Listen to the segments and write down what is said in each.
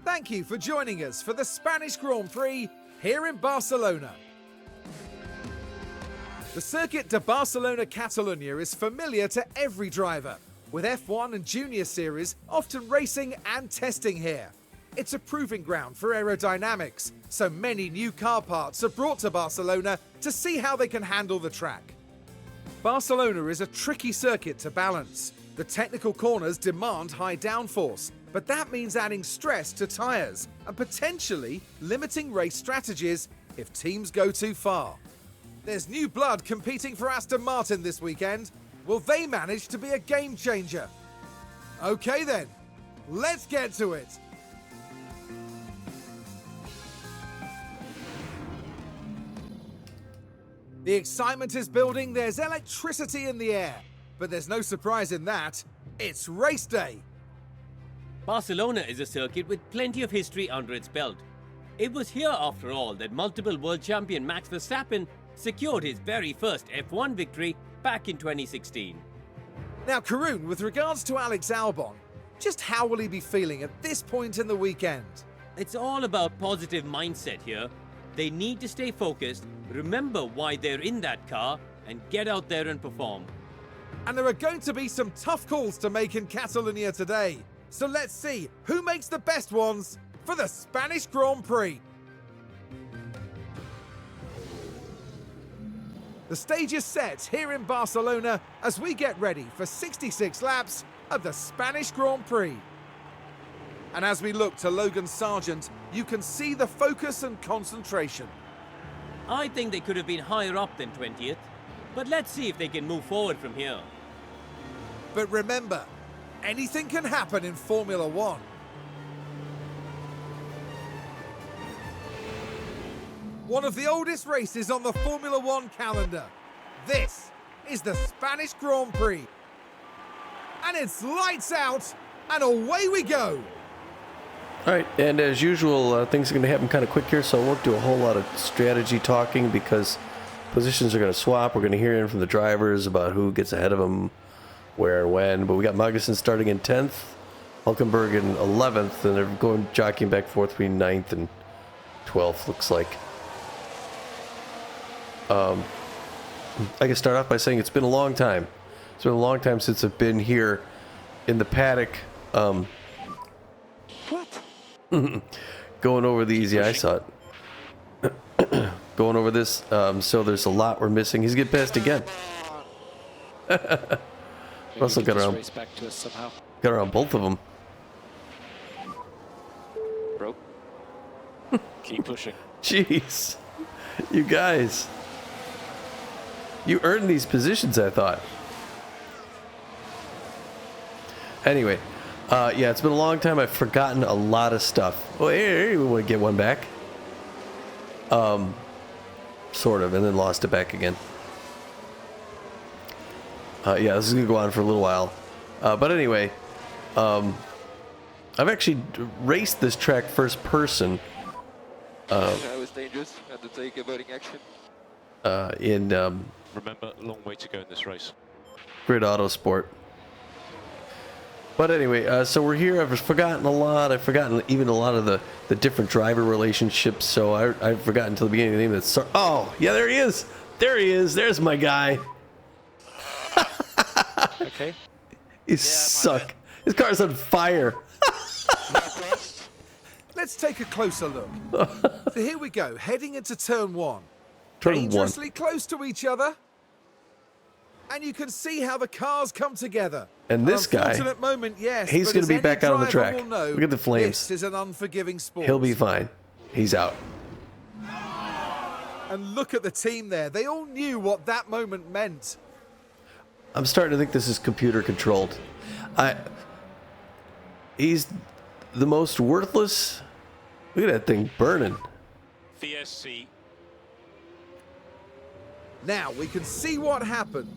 Thank you for joining us for the Spanish Grand Prix here in Barcelona. The Circuit de Barcelona Catalunya is familiar to every driver, with F1 and Junior Series often racing and testing here. It's a proving ground for aerodynamics, so many new car parts are brought to Barcelona to see how they can handle the track. Barcelona is a tricky circuit to balance. The technical corners demand high downforce, but that means adding stress to tyres and potentially limiting race strategies if teams go too far. There's new blood competing for Aston Martin this weekend. Will they manage to be a game changer? Okay then, let's get to it. The excitement is building, there's electricity in the air. But there's no surprise in that, it's race day. Barcelona is a circuit with plenty of history under its belt. It was here, after all, that multiple world champion Max Verstappen secured his very first F1 victory back in 2016. Now, Karun, with regards to Alex Albon, just how will he be feeling at this point in the weekend? It's all about positive mindset here. They need to stay focused, remember why they're in that car, and get out there and perform. And there are going to be some tough calls to make in Catalonia today. So let's see who makes the best ones for the Spanish Grand Prix. The stage is set here in Barcelona as we get ready for 66 laps of the Spanish Grand Prix. And as we look to Logan Sargent, you can see the focus and concentration. I think they could have been higher up than 20th, but let's see if they can move forward from here. But remember, anything can happen in Formula One. One of the oldest races on the Formula One calendar. This is the Spanish Grand Prix. And it's lights out, and away we go. All right, and as usual, things are going to happen kind of quick here, so I won't do a whole lot of strategy talking because positions are going to swap. We're going to hear in from the drivers about who gets ahead of them, where and when. But we got Magnussen starting in 10th, Hulkenberg in 11th, and they're going jockeying back forth between 9th and 12th, looks like. I can start off by saying it's been a long time. It's been a long time since I've been here in the paddock. Going over these, yeah, I saw it. Going over this, so there's a lot we're missing. He's getting passed again. Russell got around both of them. Bro, keep pushing. Jeez, you guys, you earned these positions, I thought. Anyway. Yeah, it's been a long time. I've forgotten a lot of stuff. Oh, here we want to get one back. Sort of, and then lost it back again. Yeah, this is going to go on for a little while. But anyway, I've actually raced this track first person. That was dangerous. Had to take a voting action. Remember, long way to go in this race. Grid Autosport. But anyway, so we're here. I've forgotten a lot. I've forgotten even a lot of the different driver relationships. So I've forgotten until the beginning of the name. That's oh, yeah, there he is. There he is. There's my guy. Okay. You suck. His car's on fire. Let's take a closer look. So here we go, heading into turn one. Turn Dangerously close to each other. And you can see how the cars come together. And this guy, moment, yes, he's going to be back out on the track. Know, look at the flames. This is an unforgiving sport. He'll be fine. He's out. And look at the team there. They all knew what that moment meant. I'm starting to think this is computer controlled. He's the most worthless. Look at that thing burning. VSC. Now we can see what happened.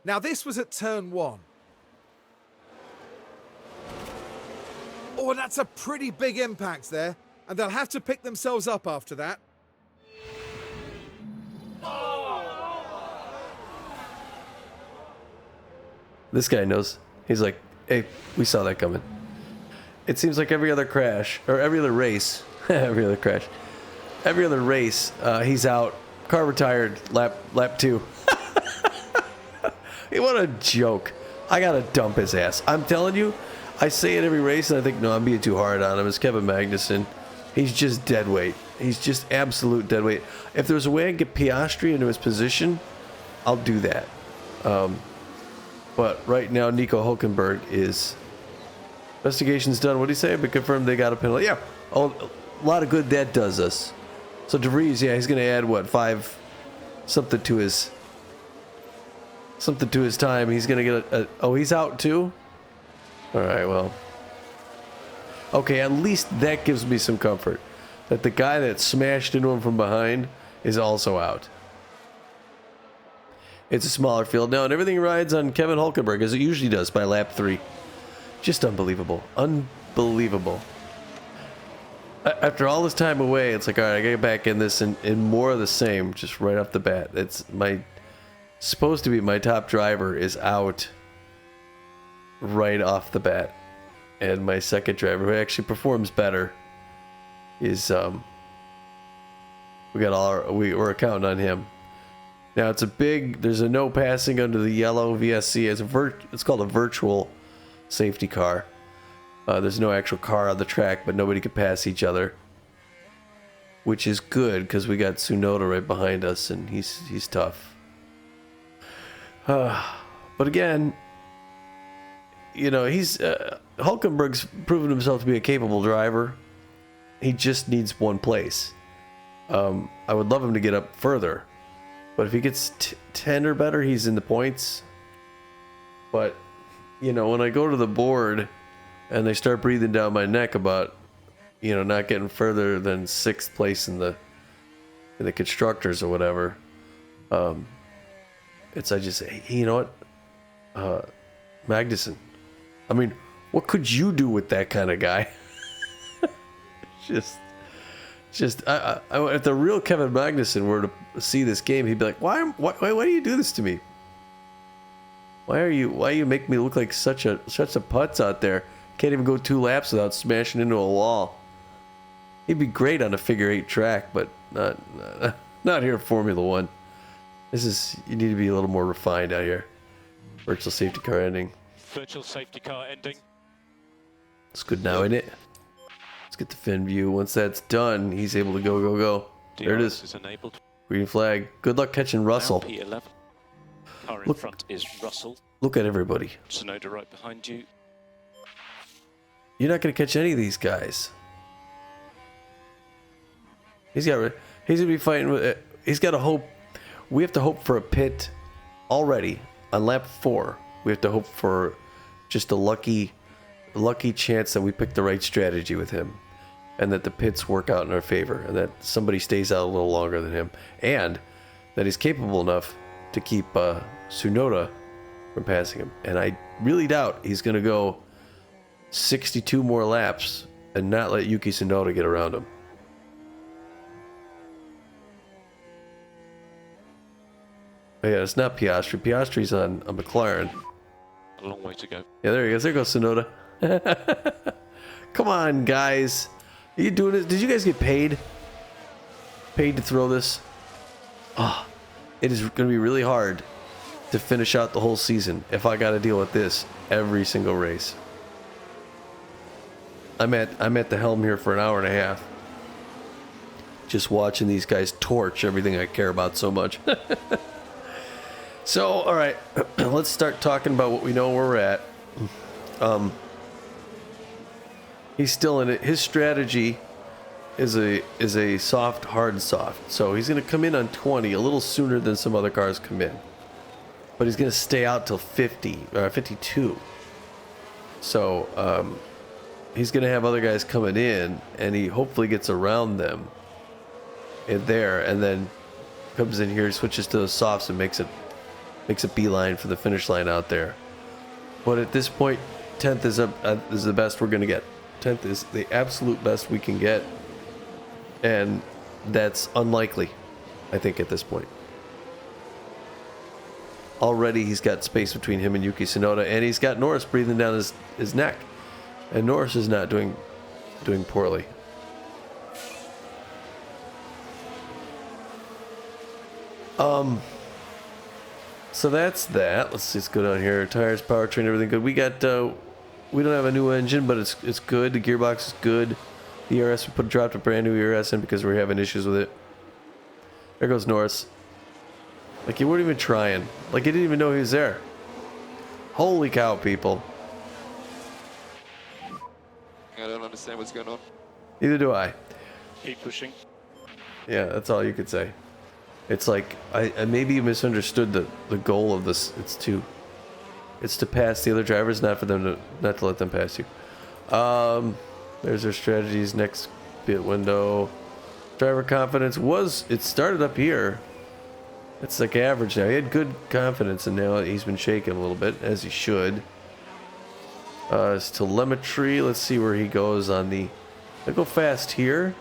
Now this was at turn one. Oh, and that's a pretty big impact there. And they'll have to pick themselves up after that. This guy knows. He's like, hey, we saw that coming. it seems like every other crash, or every other race, every other crash, every other race, he's out, car retired, lap 2. Hey, what a joke. I gotta dump his ass. I'm telling you, I say it every race, and I think, no, I'm being too hard on him. It's Kevin Magnussen. He's just dead weight. He's just absolute dead weight. If there's a way I can get Piastri into his position, I'll do that. But right now, Nico Hulkenberg is... Investigation's done. What did he say? But confirmed they got a penalty. Yeah. Oh, a lot of good that does us. So De Vries, yeah, he's going to add, what, 5... Something to his time. He's going to get a... Oh, he's out too? Alright, well... Okay, at least that gives me some comfort. That the guy that smashed into him from behind is also out. It's a smaller field now, and everything rides on Kevin Hulkenberg, as it usually does, by lap 3. Just unbelievable. Unbelievable. After all this time away, it's like, alright, I gotta get back in this and more of the same, just right off the bat. It's supposed to be my top driver is out right off the bat. And my second driver, who actually performs better, is we're counting on him. Now there's a no passing under the yellow VSC. It's called a virtual safety car. There's no actual car on the track, but nobody could pass each other, which is good because we got Tsunoda right behind us, and he's tough. But again, you know, Hulkenberg's proven himself to be a capable driver. He just needs one place. I would love him to get up further, but if he gets 10 or better, he's in the points. But, you know, when I go to the board and they start breathing down my neck about, you know, not getting further than 6th place in the constructors or whatever, I just say, hey, you know what, Magnussen, I mean, what could you do with that kind of guy? Just if the real Kevin Magnussen were to see this game, he'd be like, why do you do this to me? Why you make me look like such a putz out there? Can't even go 2 laps without smashing into a wall. He'd be great on a figure 8 track, but not here at Formula 1. You need to be a little more refined out here. Virtual safety car ending. Virtual safety car ending. It's good now, isn't it? Let's get the fin view. Once that's done, he's able to go. There it is. Enabled. Green flag. Good luck catching Russell. Now P11. Car in front is Russell. Look at everybody. Tsunoda right behind you. You're not going to catch any of these guys. He's going to be fighting with... He's got to hope... We have to hope for a pit already on lap 4. We have to hope for just a lucky chance that we pick the right strategy with him, and that the pits work out in our favor, and that somebody stays out a little longer than him, and that he's capable enough to keep Tsunoda from passing him. And I really doubt he's going to go 62 more laps and not let Yuki Tsunoda get around him. Oh yeah, it's not Piastri. Piastri's on a McLaren. A long way to go. Yeah, there he goes. There goes Tsunoda. Come on, guys. Are you doing this? Did you guys get paid? Paid to throw this? Oh, it is going to be really hard to finish out the whole season if I got to deal with this every single race. I'm at the helm here for an hour and a half. Just watching these guys torch everything I care about so much. So, all right, let's start talking about what we know where we're at. He's still in it. His strategy is a soft, hard, soft. So he's going to come in on 20 a little sooner than some other cars come in. But he's going to stay out till 52. So he's going to have other guys coming in, and he hopefully gets around them in there, and then comes in here, switches to the softs, and makes a beeline for the finish line out there. But at this point, 10th is the best we're going to get. 10th is the absolute best we can get, and that's unlikely, I think, at this point. Already he's got space between him and Yuki Tsunoda, and he's got Norris breathing down his neck. And Norris is not doing poorly. So that's that. Let's go down here. Tires, powertrain, everything good. We got we don't have a new engine, but it's good. The gearbox is good. The ERS, we dropped a brand new ERS in because we're having issues with it. There goes Norris. Like, he weren't even trying. Like, he didn't even know he was there. Holy cow, people. I don't understand what's going on. Neither do I. Keep pushing. Yeah, that's all you could say. It's like, I maybe you misunderstood the goal of this. It's to pass the other drivers, not to let them pass you. There's our strategies. Next bit window. Driver confidence it started up here. It's like average now. He had good confidence, and now he's been shaken a little bit, as he should. His telemetry. Let's see where he goes on the. I go fast here.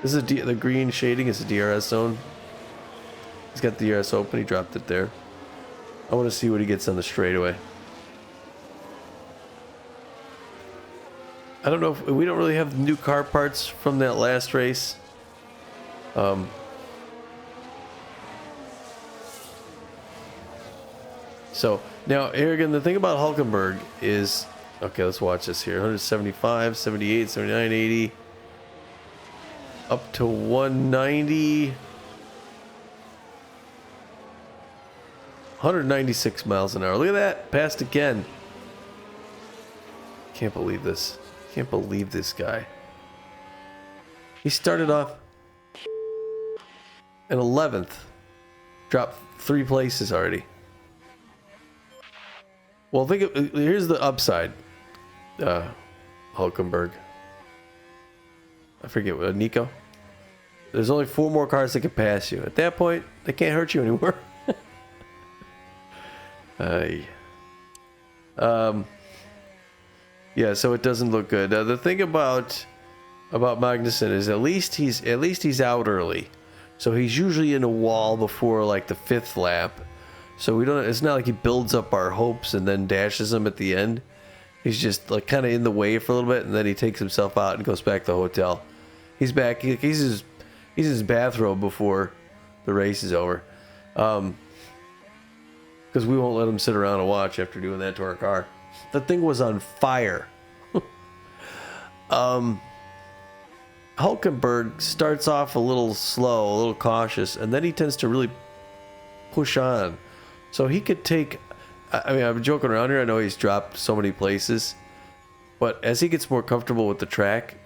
This is the green shading is the DRS zone. He's got the DRS open. He dropped it there. I want to see what he gets on the straightaway. I don't know if we don't really have new car parts from that last race. So now here again, the thing about Hulkenberg is, okay, let's watch this here. 175, 78, 79, 80, up to 190, 196 miles an hour. Look at that, passed again. Can't believe this. Can't believe this guy. He started off in 11th, dropped 3 places already. Well, here's the upside. Hulkenberg. I forget what, Nico? There's only 4 more cars that can pass you. At that point, they can't hurt you anymore. Yeah, so it doesn't look good. The thing about Magnussen is at least he's out early. So he's usually in a wall before like the 5th lap. So it's not like he builds up our hopes and then dashes them at the end. He's just like kind of in the way for a little bit, and then he takes himself out and goes back to the hotel. He's back. He's in his bathrobe before the race is over. Because we won't let him sit around and watch after doing that to our car. The thing was on fire. Hulkenberg starts off a little slow, a little cautious, and then he tends to really push on. So he could take, I mean, I'm joking around here. I know he's dropped so many places, but as he gets more comfortable with the track,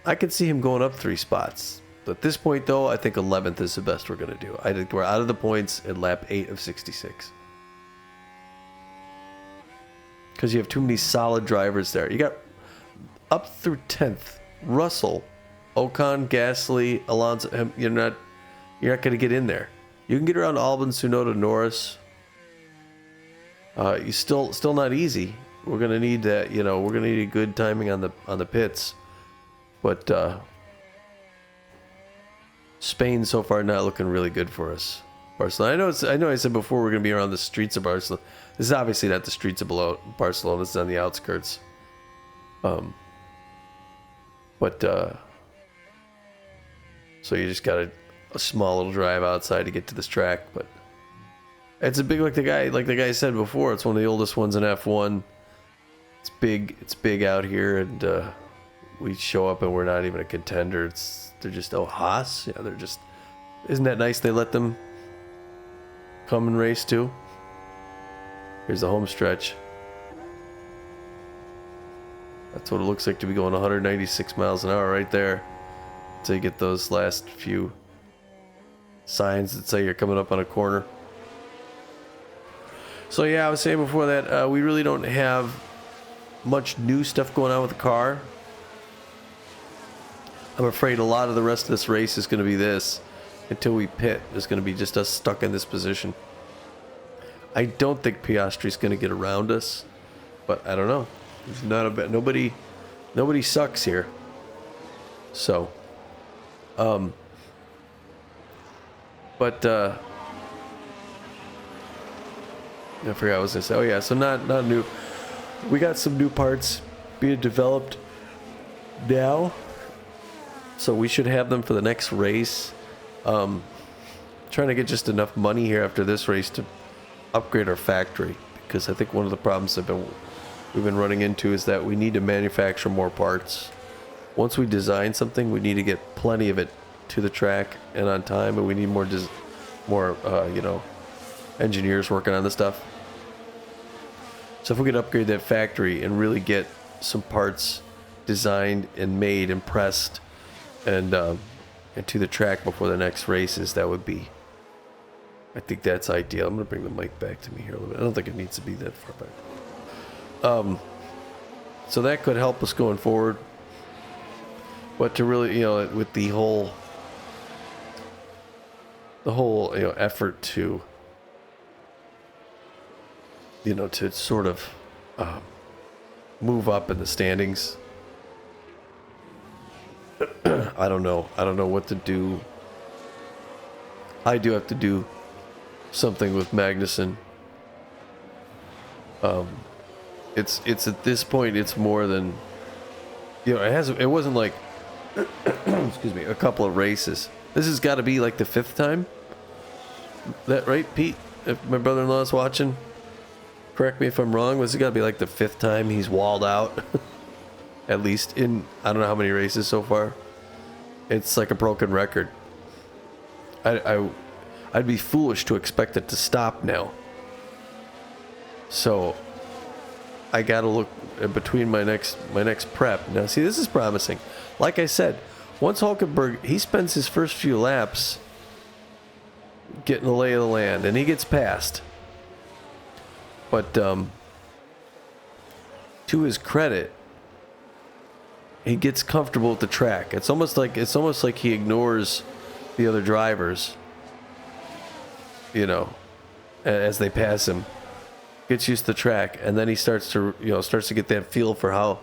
I could see him going up 3 spots. At this point, though, I think 11th is the best we're going to do. I think we're out of the points at lap 8 of 66. Because you have too many solid drivers there. You got up through 10th, Russell, Ocon, Gasly, Alonso. You're not going to get in there. You can get around Albon, Tsunoda, Norris. You still not easy. We're gonna need that. We're gonna need a good timing on the pits. But Spain so far not looking really good for us. Barcelona. I know. I said before we're gonna be around the streets of Barcelona. This is obviously not the streets of Barcelona. This is on the outskirts. So you just got a small little drive outside to get to this track, but it's a big, like the guy said before, it's one of the oldest ones in F1. It's big out here, and we show up and we're not even a contender. They're just Haas. Yeah, they're just. Isn't that nice? They let them come and race too. Here's the home stretch. That's what it looks like to be going 196 miles an hour right there. Until you get those last few signs that say you're coming up on a corner. So yeah, I was saying before that we really don't have much new stuff going on with the car. I'm afraid a lot of the rest of this race is going to be this. Until we pit, it's going to be just us stuck in this position. I don't think Piastri's going to get around us, but I don't know. There's not a bit. Nobody sucks here. So, I forgot what I was going to say. Oh yeah, so not new. We got some new parts being developed now. So we should have them for the next race. Trying to get just enough money here after this race to upgrade our factory, because I think one of the problems we've been running into is that we need to manufacture more parts. Once we design something, we need to get plenty of it to the track and on time, and we need more engineers working on this stuff. So if we could upgrade that factory and really get some parts designed and made and pressed and to the track before the next races, that would be, I think that's ideal. I'm going to bring the mic back to me here a little bit. I don't think it needs to be that far back. So that could help us going forward. But to really, with the whole effort to, to sort of move up in the standings. I don't know what to do. I do have to do something with Magnussen. It's at this point, it's more than, it wasn't like, excuse me, a couple of races. This has got to be like the 5th time. That right, Pete? If my brother-in-law is watching, correct me if I'm wrong. This has got to be like the 5th time he's walled out. At least in, I don't know how many races so far. It's like a broken record. I'd be foolish to expect it to stop now. So I gotta look between my next prep. Now see, this is promising. Like I said, once Hulkenberg, he spends his first few laps getting the lay of the land, and he gets past. But to his credit, he gets comfortable with the track. It's almost like he ignores the other drivers, as they pass him. Gets used to the track, and then he starts to get that feel for how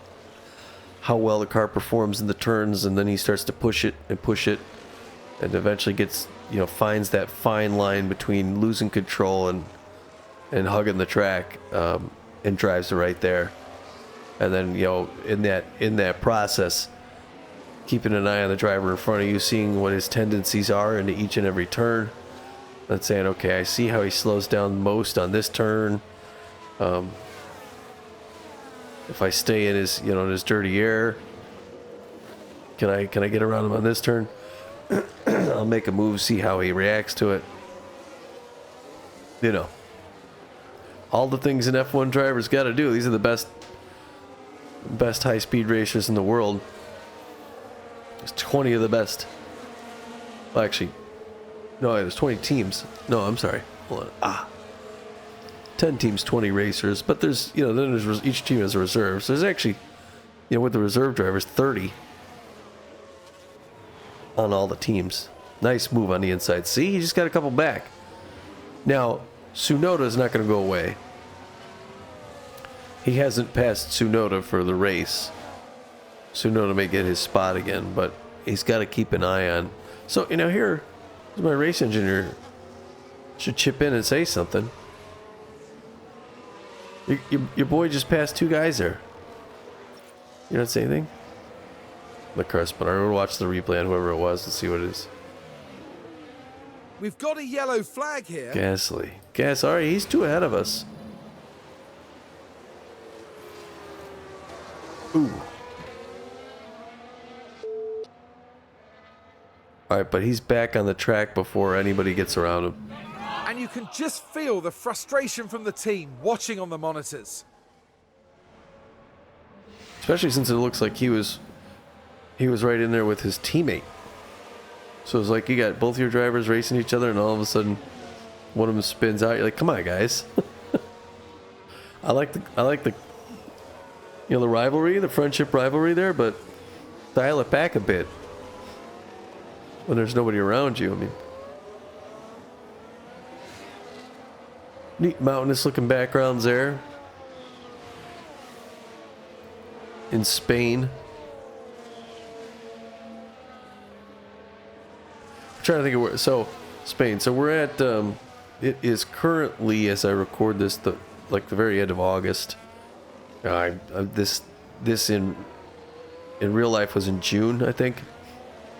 well the car performs in the turns, and then he starts to push it, and eventually gets, finds that fine line between losing control and hugging the track, and drives it right there. And then, in that process, keeping an eye on the driver in front of you, seeing what his tendencies are into each and every turn, and saying, okay, I see how he slows down most on this turn. If I stay in his, in his dirty air, can I get around him on this turn? I'll make a move, see how he reacts to it. All the things an F1 driver's got to do. These are the best high-speed racers in the world. There's 20 of the best. Well, actually, no, there's 20 teams. No, I'm sorry. Hold on. 10 teams, 20 racers, but there's, then there's each team has a reserve. So there's actually, with the reserve drivers, 30 on all the teams. Nice move on the inside. See, he just got a couple back. Now, Tsunoda's not going to go away. He hasn't passed Tsunoda for the race. Tsunoda may get his spot again, but he's got to keep an eye on. So, here's my race engineer should chip in and say something. Your boy just passed 2 guys there. You don't say anything? The car's but I'm going to watch the replay on whoever it was to see what it is. We've got a yellow flag here. Gasly. Alright, he's 2 ahead of us. Ooh. Alright, but he's back on the track before anybody gets around him. And you can just feel the frustration from the team watching on the monitors. Especially since it looks like he was right in there with his teammate. So it's like you got both your drivers racing each other, and all of a sudden one of them spins out. You're like, come on, guys. I like the the rivalry, the friendship rivalry there, but dial it back a bit when there's nobody around you. I mean, neat mountainous looking backgrounds there in Spain. I'm trying to think of where. So Spain. So we're at. It is currently, as I record this, the very end of August. this in real life was in June, I think.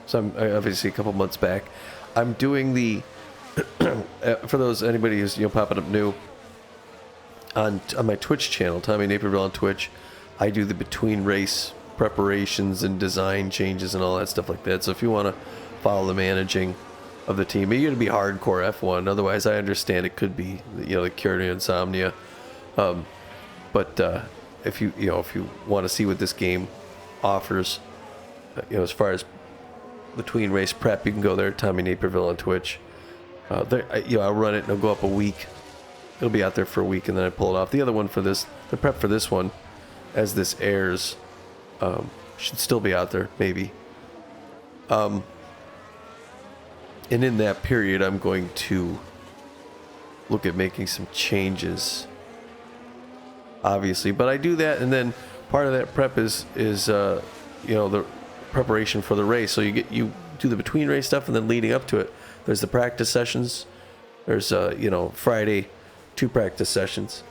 So I'm obviously a couple months back. I'm doing the for those anybody who's popping up new on my Twitch channel, Tommy Naperville on Twitch. I do the between race preparations and design changes and all that stuff like that. So if you want to follow the managing of the team, you're going to be hardcore F1. Otherwise, I understand it could be the cure to insomnia. But if you want to see what this game offers, as far as between race prep, you can go there, Tommy Naperville on Twitch. I'll run it and it'll go up a week. It'll be out there for a week and then I pull it off. The other one for this, the prep for this one, as this airs, should still be out there, maybe. And in that period, I'm going to look at making some changes, obviously. But I do that, and then part of that prep is the preparation for the race. So you do the between race stuff, and then leading up to it, there's the practice sessions. There's Friday, 2 practice sessions,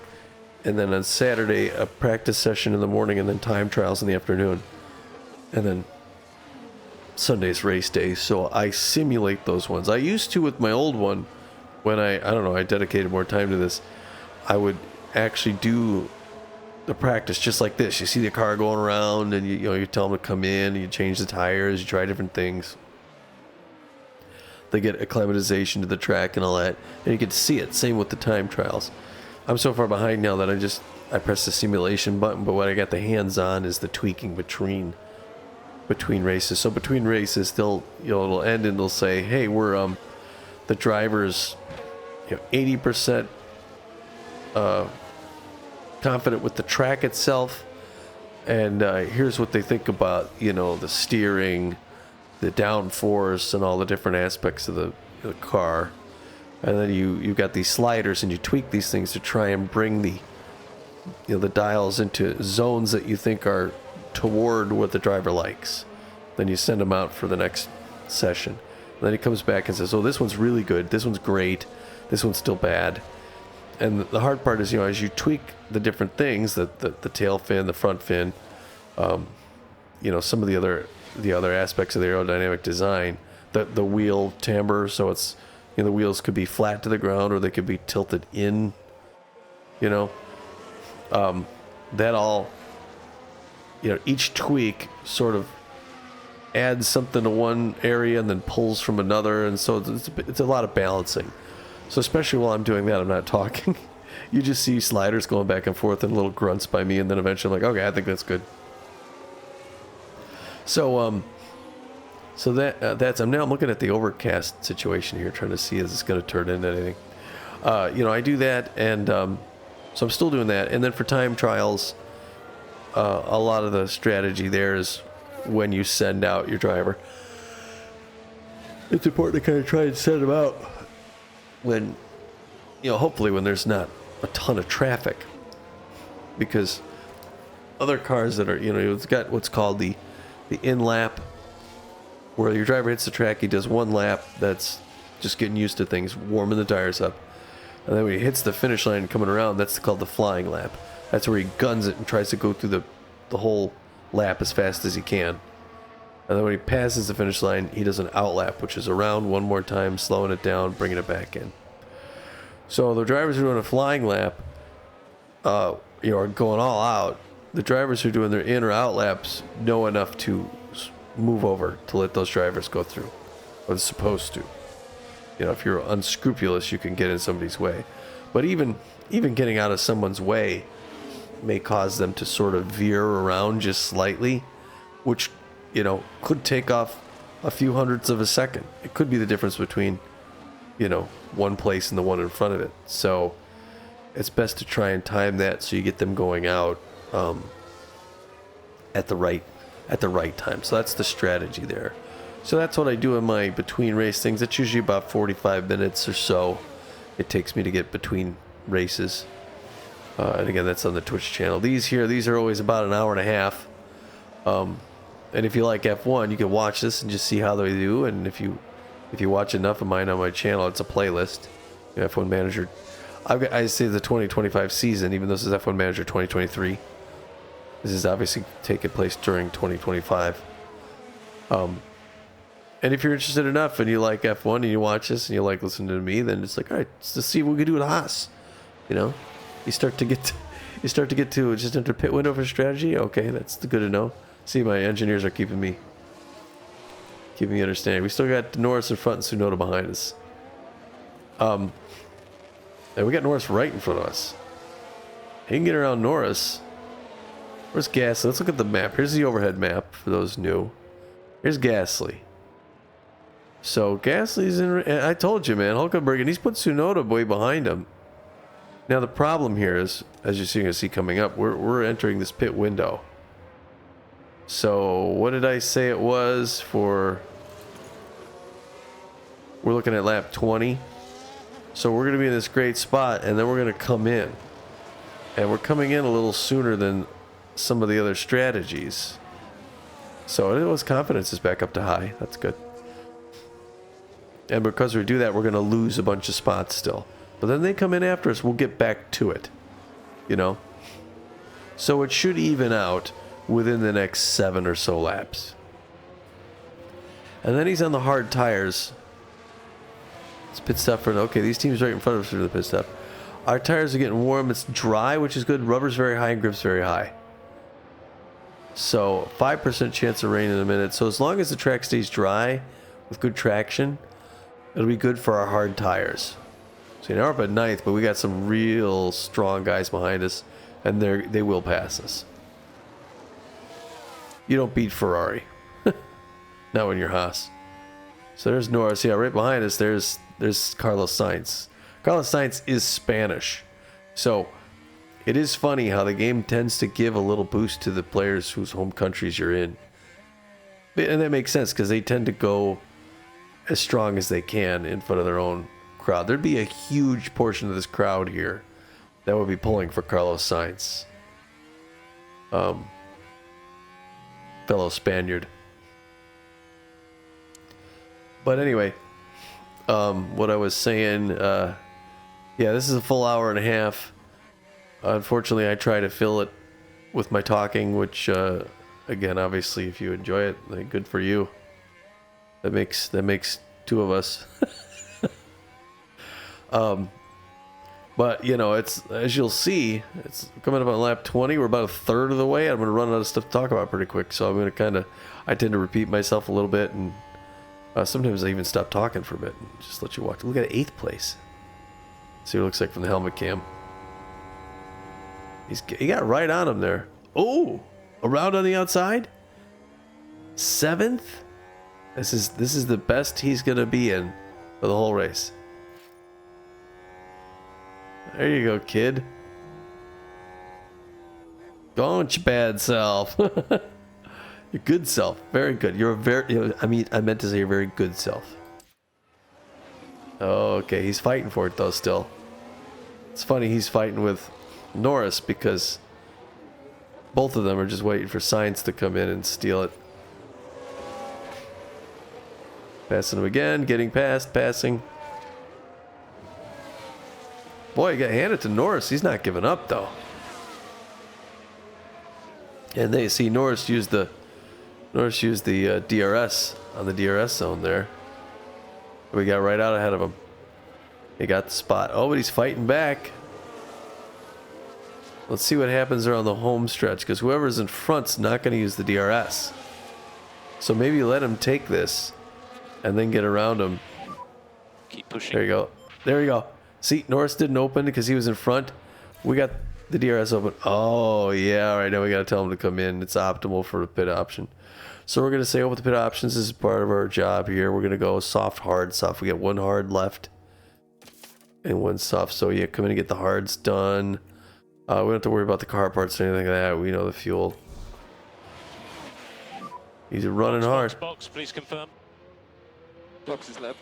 and then on Saturday a practice session in the morning, and then time trials in the afternoon, and then Sunday's race day. So I simulate those ones. I used to with my old one, when I dedicated more time to this. I would actually do the practice just like this. You see the car going around, and you tell them to come in, you change the tires, you try different things. They get acclimatization to the track and all that, and you get to see it. Same with the time trials. I'm so far behind now that I press the simulation button, but what I got the hands on is the tweaking between races. So between races, it'll end and they'll say, hey, we're the drivers 80% confident with the track itself, and here's what they think about the steering, the downforce, and all the different aspects of the car. And then you've got these sliders, and you tweak these things to try and bring the dials into zones that you think are toward what the driver likes. Then you send them out for the next session. And then he comes back and says, oh, this one's really good, this one's great, this one's still bad. And the hard part is, as you tweak the different things, the tail fin, the front fin, some of the other aspects of the aerodynamic design, the wheel timbre, so it's the wheels could be flat to the ground or they could be tilted in, that all, each tweak sort of adds something to one area and then pulls from another, and so it's a lot of balancing. So especially while I'm doing that, I'm not talking. You just see sliders going back and forth and little grunts by me, and then eventually I'm like, okay, I think that's good. So that's I'm looking at the overcast situation here, trying to see is this going to turn into anything. I do that, and so I'm still doing that. And then for time trials, a lot of the strategy there is when you send out your driver, it's important to kind of try and send them out when, hopefully when there's not a ton of traffic, because other cars that are, it's got what's called the in lap, where your driver hits the track, he does one lap, that's just getting used to things, warming the tires up, and then when he hits the finish line coming around, that's called the flying lap. That's where he guns it and tries to go through the whole lap as fast as he can. And then when he passes the finish line, he does an out lap, which is around one more time, slowing it down, bringing it back in. So the drivers who are doing a flying lap, are going all out. The drivers who are doing their in or out laps know enough to move over to let those drivers go through, or they're supposed to. If you're unscrupulous, you can get in somebody's way. But even getting out of someone's way may cause them to sort of veer around just slightly, which could take off a few hundredths of a second. It could be the difference between one place and the one in front of it. So it's best to try and time that so you get them going out at the right time. So that's the strategy there. So that's what I do in my between race things. It's usually about 45 minutes or so it takes me to get between races. And again, that's on the Twitch channel. These are always about an hour and a half. And if you like F1, you can watch this and just see how they do. And if you watch enough of mine on my channel, it's a playlist. F1 Manager. I say the 2025 season, even though this is F1 Manager 2023. This is obviously taking place during 2025. And if you're interested enough and you like F1 and you watch this and you like listening to me, then it's like, all right, let's see what we can do with Haas. You know, you start to get to just enter pit window for strategy. Okay, that's good to know. See, my engineers are keeping me understanding. We still got Norris in front and Tsunoda behind us. And we got Norris right in front of us. He can get around Norris. Where's Gasly? Let's look at the map. Here's the overhead map for those new. Here's Gasly. So Gasly's in. I told you, man, Hulkenberg, and he's put Tsunoda way behind him. Now the problem here is, as you're going to see coming up, we're entering this pit window. So what did I say it was for? We're looking at lap 20. So we're going to be in this great spot, and then we're going to come in. And we're coming in a little sooner than some of the other strategies. So it was confidence is back up to high. That's good. And because we do that, we're going to lose a bunch of spots still. But then they come in after us, we'll get back to it. You know? So it should even out within the next 7 or so laps. And then he's on the hard tires. It's pit stop for... Okay, these teams right in front of us for the pit stop. Our tires are getting warm. It's dry, which is good. Rubber's very high and grip's very high. So 5% chance of rain in a minute. So as long as the track stays dry with good traction, it'll be good for our hard tires. So now we're up at 9th, but we got some real strong guys behind us, and they will pass us. You don't beat Ferrari. Not when you're Haas. So there's Norris. Yeah, right behind us, there's Carlos Sainz. Carlos Sainz is Spanish. So it is funny how the game tends to give a little boost to the players whose home countries you're in. And that makes sense because they tend to go as strong as they can in front of their own crowd. There'd be a huge portion of this crowd here that would be pulling for Carlos Sainz. Fellow Spaniard. But anyway, what I was saying, yeah, this is a full hour and a half. Unfortunately, I try to fill it with my talking, which, again, obviously, if you enjoy it, like, good for you. That makes 2 of us. But you know, it's, as you'll see, it's coming up on lap 20. We're about a third of the way. I'm going to run out of stuff to talk about pretty quick, so I'm going to I tend to repeat myself a little bit, and sometimes I even stop talking for a bit and just let you walk. Look at 8th place. See what it looks like from the helmet cam. He got right on him there. Oh, around on the outside. 7th. This is the best he's gonna be in for the whole race. There you go, kid. Don't you bad self. Your good self. Very good. You're a very... I meant to say you're a very good self. Okay, he's fighting for it though still. It's funny he's fighting with Norris because both of them are just waiting for Sainz to come in and steal it. Passing him again, getting past, passing. Boy, you got handed to Norris. He's not giving up though. And they see Norris used the DRS on the DRS zone there. We got right out ahead of him. He got the spot. Oh, but he's fighting back. Let's see what happens around the home stretch, because whoever's in front's not going to use the DRS. So maybe let him take this and then get around him. Keep pushing. There you go. There you go. See, Norris didn't open because he was in front. We got the DRS open. Oh, yeah. All right, now we got to tell him to come in. It's optimal for the pit option. So we're going to say over the pit options. This is part of our job here. We're going to go soft, hard, soft. We got one hard left and one soft. So yeah, come in and get the hards done. We don't have to worry about the car parts or anything like that. We know the fuel. He's running hard. Box, please confirm. Box is left.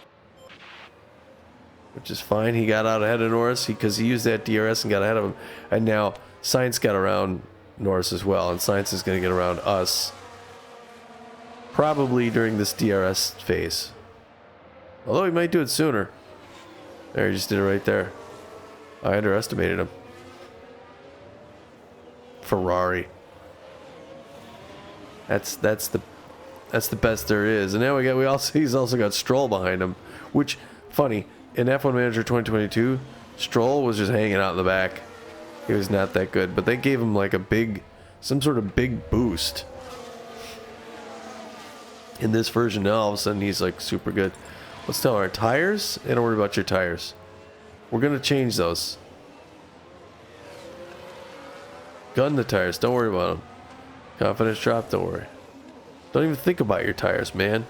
Which is fine. He got out ahead of Norris because he used that DRS and got ahead of him. And now Sainz got around Norris as well. And Sainz is going to get around us. Probably during this DRS phase. Although he might do it sooner. There, he just did it right there. I underestimated him. Ferrari. That's the best there is. And now he's also got Stroll behind him, which funny in F1 Manager 2022, Stroll was just hanging out in the back. He was not that good, but they gave him like some sort of big boost. In this version now, all of a sudden he's like super good. Let's tell our tires. Hey, don't worry about your tires. We're gonna change those. Gun the tires. Don't worry about them. Confidence drop. Don't worry. Don't even think about your tires, man.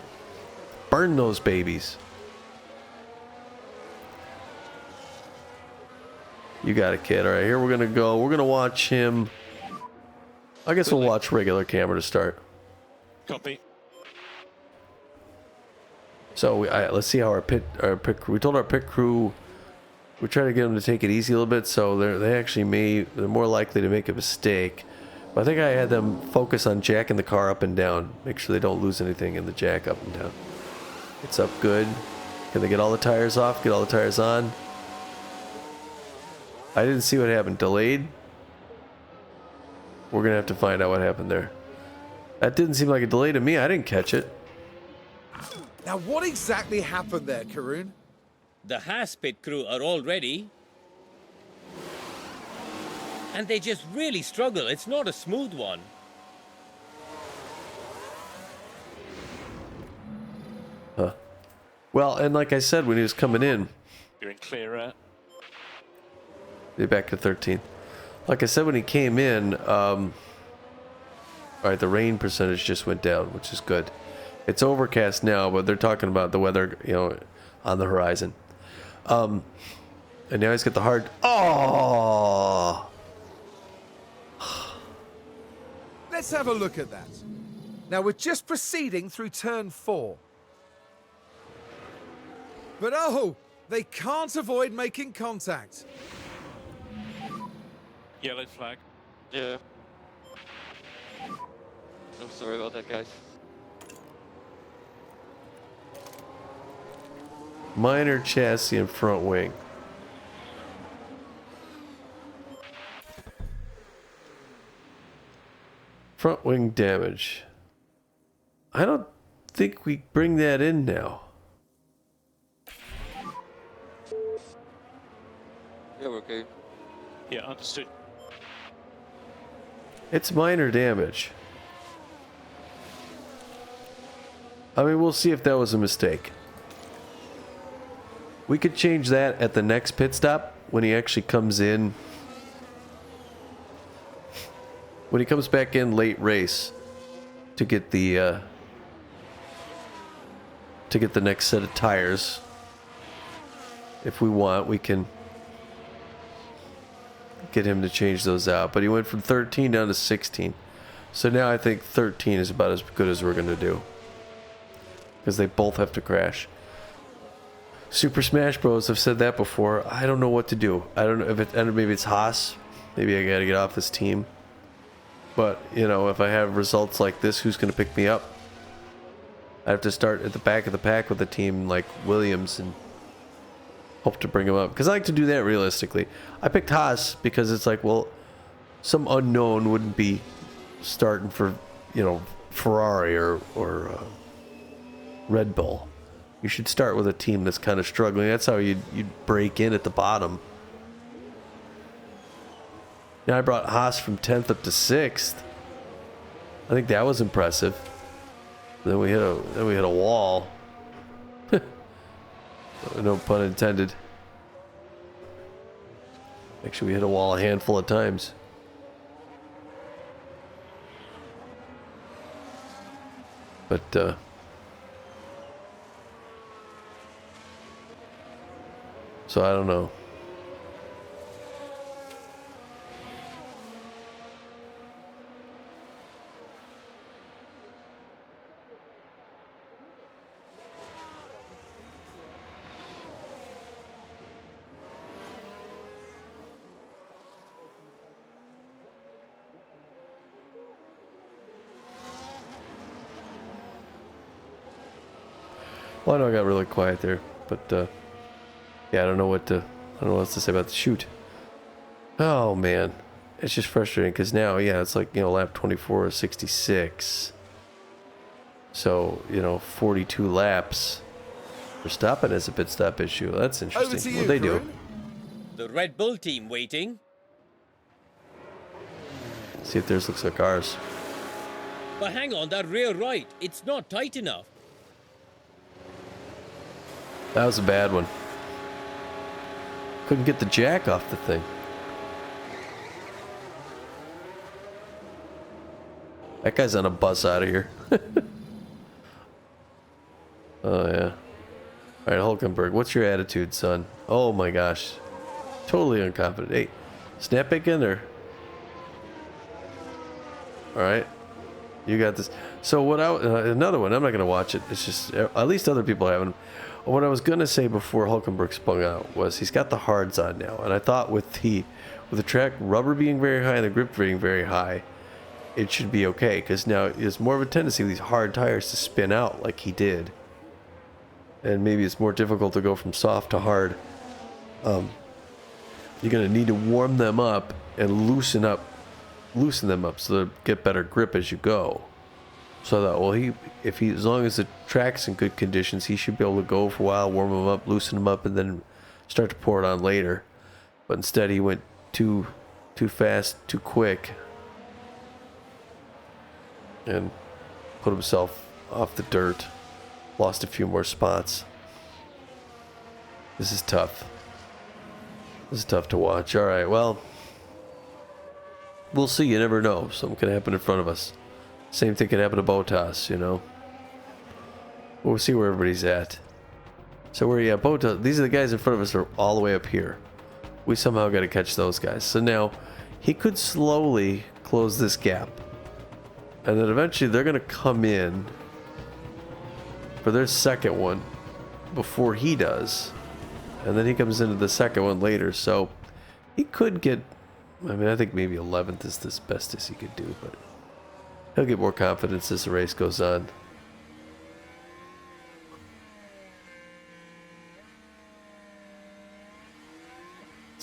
Burn those babies. You got it, kid. All right, here we're gonna go. We're gonna watch him. I guess we'll watch regular camera to start. Copy. So let's see how our pit crew. We told our pit crew we try to get them to take it easy a little bit, so they're more likely to make a mistake. But I think I had them focus on jacking the car up and down, make sure they don't lose anything in the jack up and down. It's up good. Can they get all the tires off? Get all the tires on. I didn't see what happened. Delayed. We're gonna have to find out what happened there. That didn't seem like a delay to me. I didn't catch it. Now, what exactly happened there, Karun? The Haas pit crew are all ready. And they just really struggle. It's not a smooth one. Huh. Well, and like I said, when he was coming in, You're in clear air. they're back to 13. Like I said, when he came in, all right, the rain percentage just went down, which is good. It's overcast now, but they're talking about the weather, on the horizon. And now he's got the hard. Oh! Let's have a look at that. Now, we're just proceeding through turn 4. But oh, they can't avoid making contact. Yellow flag. Yeah. I'm sorry about that, guys. Minor chassis and front wing. Front wing damage. I don't think we bring that in now. Yeah, we're okay. Yeah, understood. It's minor damage. I mean, we'll see if that was a mistake. We could change that at the next pit stop when he actually comes in. When he comes back in late race to get the next set of tires. If we want, we can get him to change those out. But he went from 13 down to 16. So now I think 13 is about as good as we're going to do. Because they both have to crash. Super Smash Bros. Have said that before. I don't know what to do. I don't know if maybe it's Haas. Maybe I got to get off this team. But, if I have results like this, who's going to pick me up? I have to start at the back of the pack with a team like Williams and hope to bring him up. Because I like to do that realistically. I picked Haas because it's like, well, some unknown wouldn't be starting for, Ferrari or Red Bull. You should start with a team that's kind of struggling. That's how you'd break in at the bottom. Now I brought Haas from 10th up to 6th. I think that was impressive. Then we hit a wall. No pun intended. Actually, we hit a wall a handful of times. But so I don't know. Well, I know I got really quiet there, but yeah, I don't know what else to say about the shoot. Oh man, it's just frustrating because now, yeah, it's like lap 24 or 66. So, 42 laps. Verstappen has a pit stop issue. That's Over interesting. to What you, they do? Karun. The Red Bull team waiting. See if theirs looks like ours. But hang on, that rear right, it's not tight enough. That was a bad one. Couldn't get the jack off the thing. That guy's on a bus out of here. Oh, yeah. Alright, Hulkenberg, what's your attitude, son? Oh my gosh. Totally unconfident. Hey, snap back in there. Alright. You got this. So what another one, I'm not going to watch it. It's just, at least other people haven't. What I was going to say before Hulkenberg spun out was he's got the hards on now. And I thought with the track rubber being very high and the grip being very high, it should be okay. Because now there's more of a tendency with these hard tires to spin out like he did. And maybe it's more difficult to go from soft to hard. You're going to need to warm them up and loosen them up so they get better grip as you go. So that, well, as long as the track's in good conditions, he should be able to go for a while, warm them up, loosen them up, and then start to pour it on later. But instead, he went too fast, too quick, and put himself off the dirt. Lost a few more spots. This is tough. This is tough to watch. All right, well, we'll see. You never know. Something can happen in front of us. Same thing can happen to Bottas, We'll see where everybody's at. So Bottas, these are the guys in front of us are all the way up here. We somehow got to catch those guys. So now, he could slowly close this gap. And then eventually they're going to come in for their second one before he does. And then he comes into the second one later. So he could get, I think maybe 11th is the best as he could do, but he'll get more confidence as the race goes on.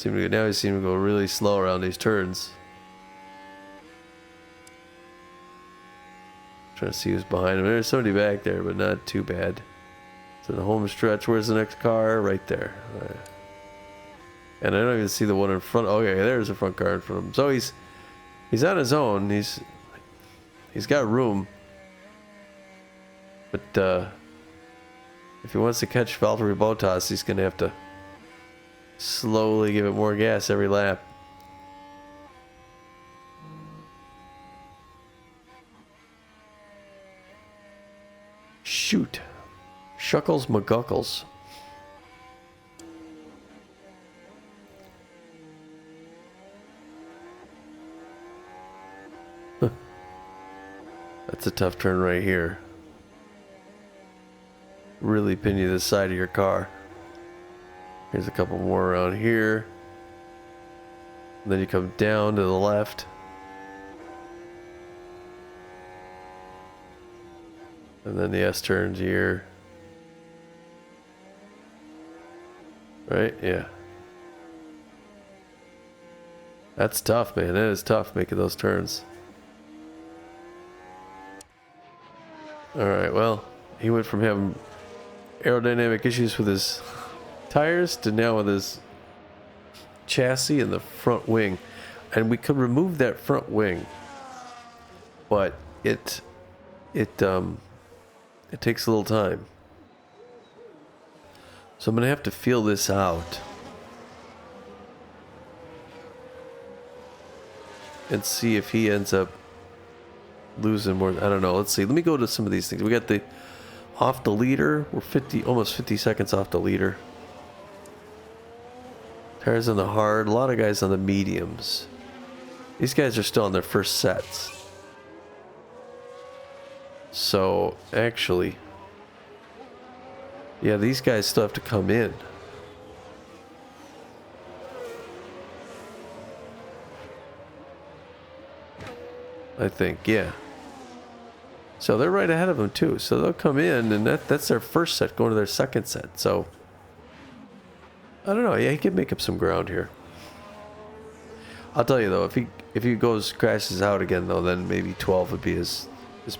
Now he seems to go really slow around these turns. Trying to see who's behind him. There's somebody back there, but not too bad. So the home stretch, where's the next car? Right there. Right. And I don't even see the one in front. Oh yeah, there's the front car in front of him. So he's on his own. He's got room. But if he wants to catch Valtteri Bottas, he's gonna have to slowly give it more gas every lap. Shoot. Shuckles McGuckles. That's a tough turn right here. Really pin you to the side of your car. Here's a couple more around here. And then you come down to the left. And then the S turns here. Right? Yeah. That's tough, man. That is tough making those turns. Alright, well, he went from having aerodynamic issues with his tires to now with his chassis and the front wing. And we could remove that front wing, but it takes a little time. So I'm gonna have to feel this out and see if he ends up losing more. I don't know. Let's see. Let me go to some of these things. We got the off the leader. We're almost 50 seconds off the leader. Tires on the hard. A lot of guys on the mediums. These guys are still on their first sets. So, actually, yeah, these guys still have to come in. I think, yeah. So they're right ahead of them too. So they'll come in, and that's their first set going to their second set. So, I don't know. Yeah, he could make up some ground here. I'll tell you though, if he crashes out again though, then maybe 12 would be his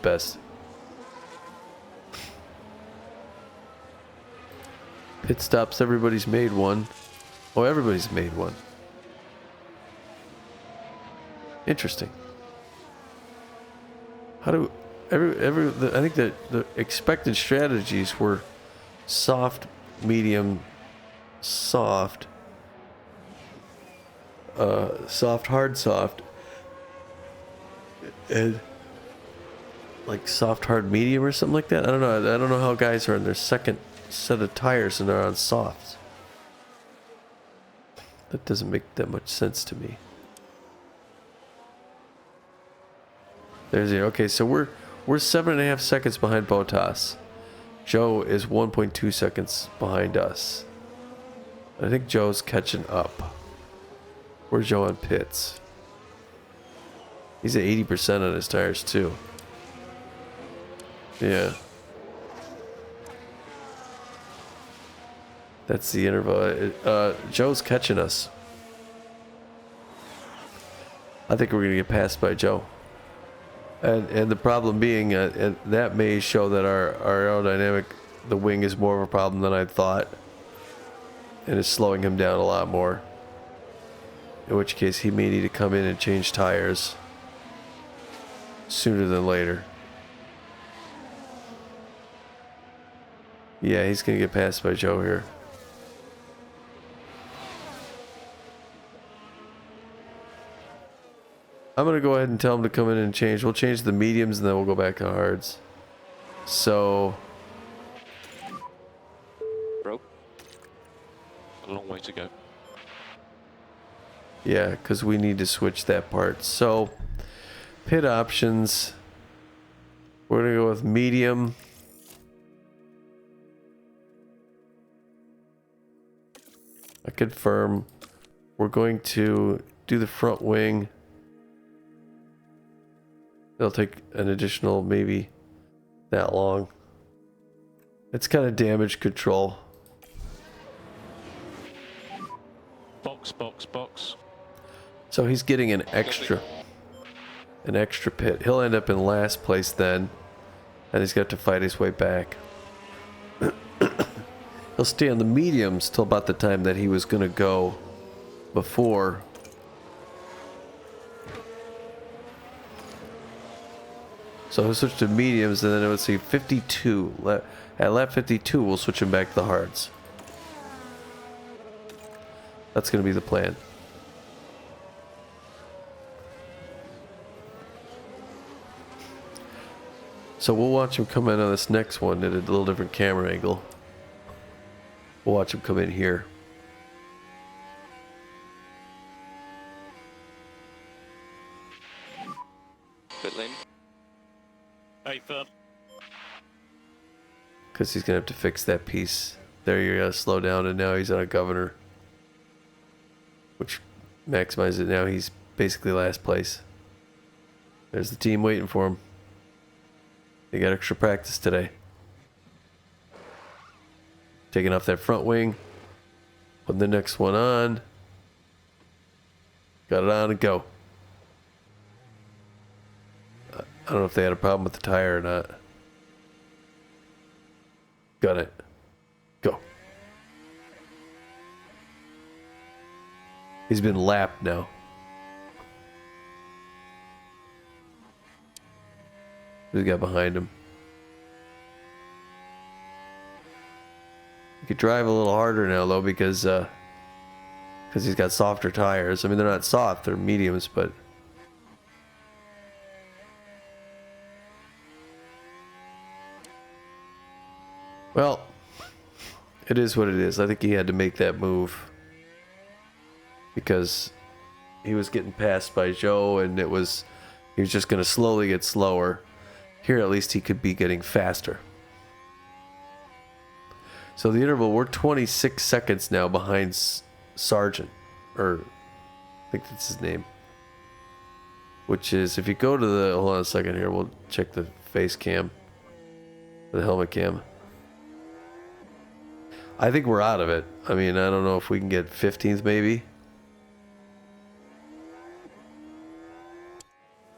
best. Pit stops, everybody's made one. Oh, everybody's made one. Interesting. How do I think that the expected strategies were soft, medium, soft, soft, hard, soft, and like soft, hard, medium or something like that. I don't know. I don't know how guys are in their second set of tires and they're on softs. That doesn't make that much sense to me. There's it. Okay, so we're 7.5 seconds behind Bottas. Joe is 1.2 seconds behind us. I think Joe's catching up. Where's Joe on pits? He's at 80% on his tires too. Yeah. That's the interval. Joe's catching us. I think we're gonna get passed by Joe. And the problem being, and that may show that our aerodynamic, the wing is more of a problem than I thought, and it's slowing him down a lot more. In which case, he may need to come in and change tires sooner than later. Yeah, he's gonna get passed by Joe here. I'm going to go ahead and tell him to come in and change. We'll change the mediums and then we'll go back to hards. So... Bro. A long way to go. yeah, because we need to switch that part. So, pit options. We're going to go with medium. I confirm. We're going to do the front wing. It'll take an additional maybe that long. It's kind of damage control. Box, box, box. So he's getting an extra pit. He'll end up in last place then, and he's got to fight his way back. He'll stay on the mediums till about the time that he was going to go before. So he'll switch to mediums, and then it would see 52. At lap 52, we'll switch him back to the hards. That's going to be the plan. So we'll watch him come in on this next one at a little different camera angle. We'll watch him come in here. Pit lane. Hey, firm. Because he's going to have to fix that piece. There you go, slow down, and now he's on a governor. Which maximizes it. Now he's basically last place. There's the team waiting for him. They got extra practice today. Taking off that front wing. Putting the next one on. Got it on and go. I don't know if they had a problem with the tire or not. Got it. Go. He's been lapped now. Who's got behind him? He could drive a little harder now though because he's got softer tires. I mean, they're not soft, they're mediums, but well, it is what it is. I think he had to make that move because he was getting passed by Joe, and he was just going to slowly get slower. Here, at least he could be getting faster. So the interval, we're 26 seconds now behind Sargent, or I think that's his name. Which is, if you go to the, hold on a second here, we'll check the face cam, the helmet cam. I think we're out of it. I mean, I don't know if we can get 15th maybe.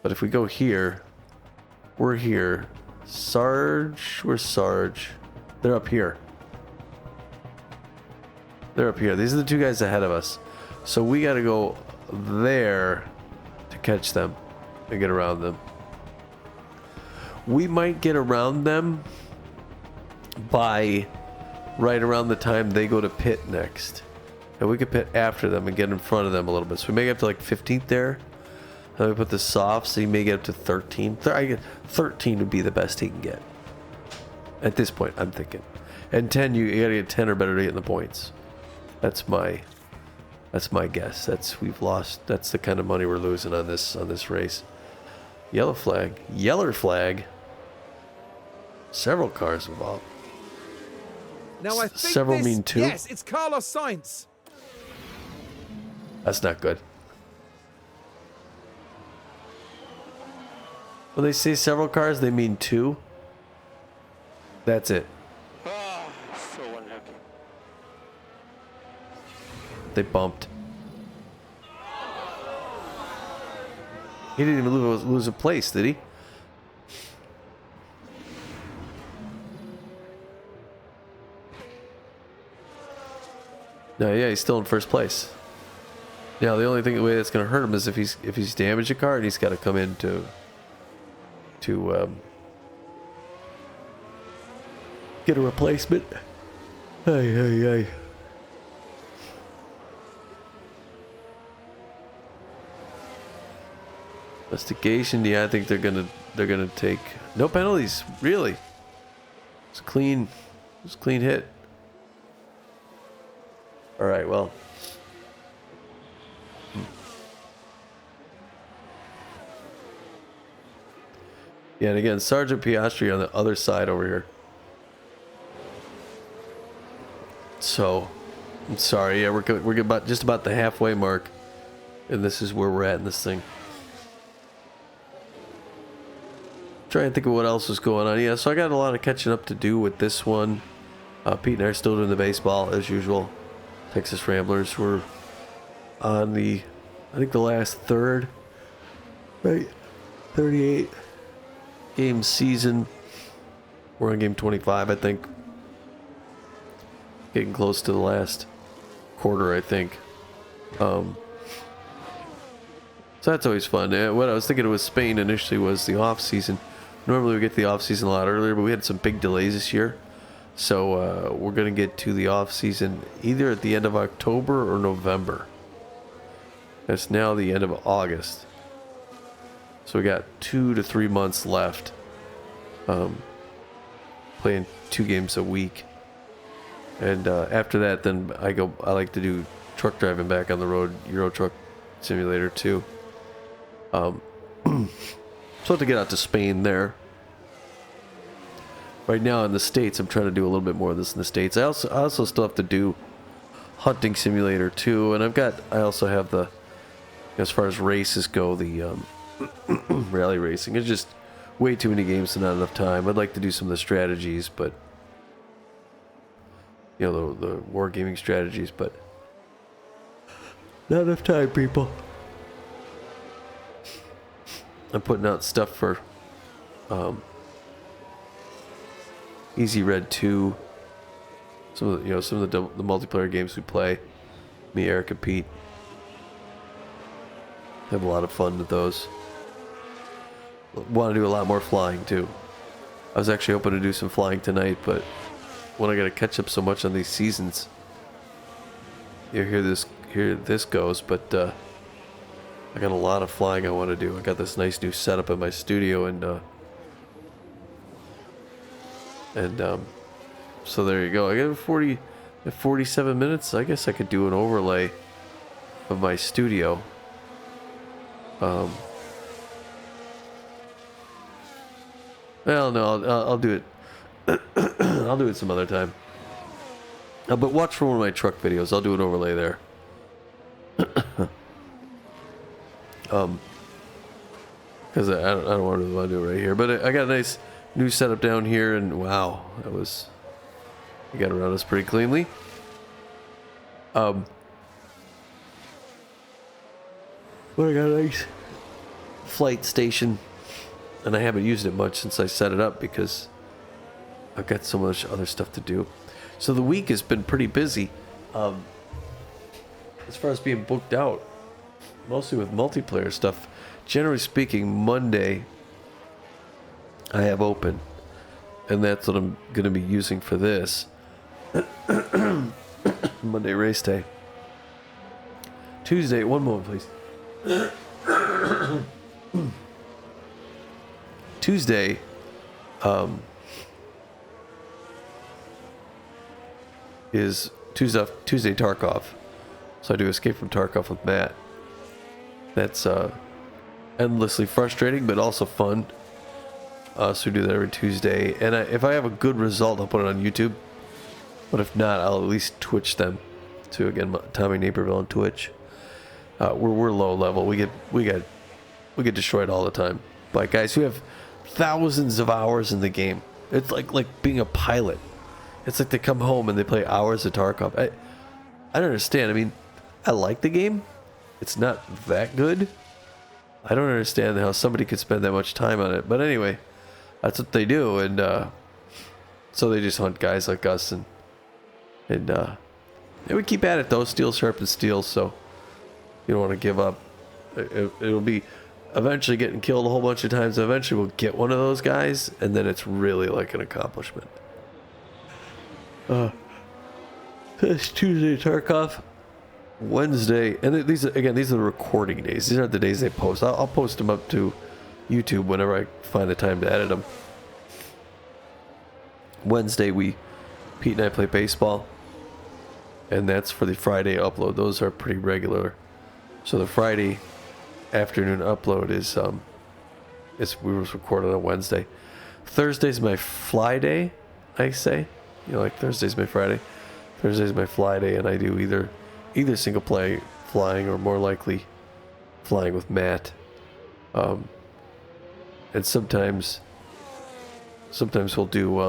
But if we go here, we're here. Sarge, where's Sarge? They're up here. They're up here. These are the two guys ahead of us. So we got to go there to catch them and get around them. We might get around them by right around the time they go to pit next. And we could pit after them and get in front of them a little bit. So we may get up to like 15th there. And then we put the soft, so you may get up to 13. 13 would be the best he can get. At this point, I'm thinking. And 10, you gotta get 10 or better to get in the points. That's my guess. We've lost. That's the kind of money we're losing on this race. Yellow flag. Yeller flag. Several cars involved. Now I think Several mean two? Yes, it's Carlos Sainz. That's not good. When they say several cars, they mean two. That's it. So unlucky. They bumped. He didn't even lose a place, did he? No, yeah, he's still in first place. Now the only way that's going to hurt him is if he's damaged a car and he's got to come in to get a replacement. Hey. Investigation. Yeah, I think they're gonna take no penalties. Really, it's a clean hit. All right, well. Yeah, and again, Sergeant Piastri on the other side over here. So, I'm sorry. Yeah, we're just about the halfway mark, and this is where we're at in this thing. Trying to think of what else was going on. Yeah, so I got a lot of catching up to do with this one. Pete and I are still doing the baseball as usual. Texas Ramblers. We're on I think the last third, right? 38 game season. We're on game 25, I think. Getting close to the last quarter, I think. So that's always fun. What I was thinking with Spain initially was the off season. Normally we get the off season a lot earlier, but we had some big delays this year. So we're going to get to the off season either at the end of October or November. It's now the end of August. So we got 2 to 3 months left. Playing 2 games a week. And after that, then I like to do truck driving back on the road, Euro Truck Simulator 2. So I have to get out to Spain there. Right now in the States, I'm trying to do a little bit more of this in the States. I also still have to do Hunting Simulator 2, and I also have the, as far as races go, the rally racing. It's just way too many games and not enough time. I'd like to do some of the strategies, but the wargaming strategies, but not enough time, people. I'm putting out stuff for Easy Red 2. Some of the multiplayer games we play. Me, Eric, and Pete have a lot of fun with those. Want to do a lot more flying too. I was actually hoping to do some flying tonight, but when I got to catch up so much on these seasons, here this goes. But I got a lot of flying I want to do. I got this nice new setup in my studio, and so there you go. I got 47 minutes. I guess I could do an overlay of my studio. Well, no, I'll do it. I'll do it some other time. But watch for one of my truck videos. I'll do an overlay there. Because I don't want to do it right here. But I got a nice new setup down here, and wow, you got around us pretty cleanly. But I got a nice flight station, and I haven't used it much since I set it up because I've got so much other stuff to do. So the week has been pretty busy. As far as being booked out, mostly with multiplayer stuff, generally speaking, Monday I have open, and that's what I'm going to be using for this. Monday race day. Tuesday, one moment please. Tuesday, is Tuesday Tarkov. So I do Escape from Tarkov with Matt. That's endlessly frustrating, but also fun. So we do that every Tuesday. And if I have a good result, I'll put it on YouTube. But if not, I'll at least Twitch them to, again, Tommy Naperville on Twitch. We're low level. We get destroyed all the time by guys who have thousands of hours in the game. It's like being a pilot. It's like they come home and they play hours of Tarkov. I don't understand. I mean, I like the game. It's not that good. I don't understand how somebody could spend that much time on it. But anyway, that's what they do, and so they just hunt guys like us, and we keep at it though. Steel sharpens steel, so you don't want to give up. It'll be eventually getting killed a whole bunch of times. Eventually we'll get one of those guys, and then it's really like an accomplishment. This Tuesday Tarkov, Wednesday, and these are the recording days. These aren't the days they post. I'll post them up to YouTube whenever I find the time to edit them. Wednesday, Pete and I play baseball, and that's for the Friday upload. Those are pretty regular. So the Friday afternoon upload is we was recorded on Wednesday. Thursday's my fly day, I say. You know, like Thursday's my Friday. Thursday's my fly day, and I do either single play flying or more likely flying with Matt. And sometimes we'll do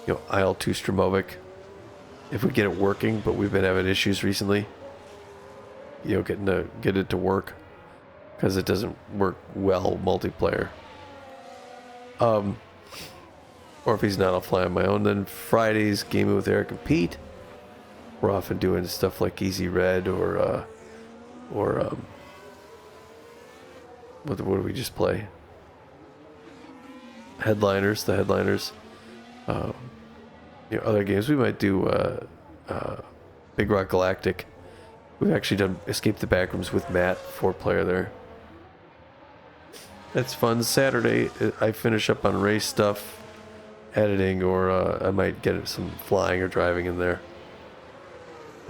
IL-2 Stromovic if we get it working, but we've been having issues recently. Get it to work because it doesn't work well multiplayer. Or if he's not, I'll fly on my own. Then Fridays, gaming with Eric and Pete. We're often doing stuff like Easy Red or what do we just play? The headliners. Other games we might do. Big Rock Galactic. We've actually done Escape the Backrooms with Matt, 4-player there. That's fun. Saturday, I finish up on race stuff. Editing, or I might get some flying or driving in there.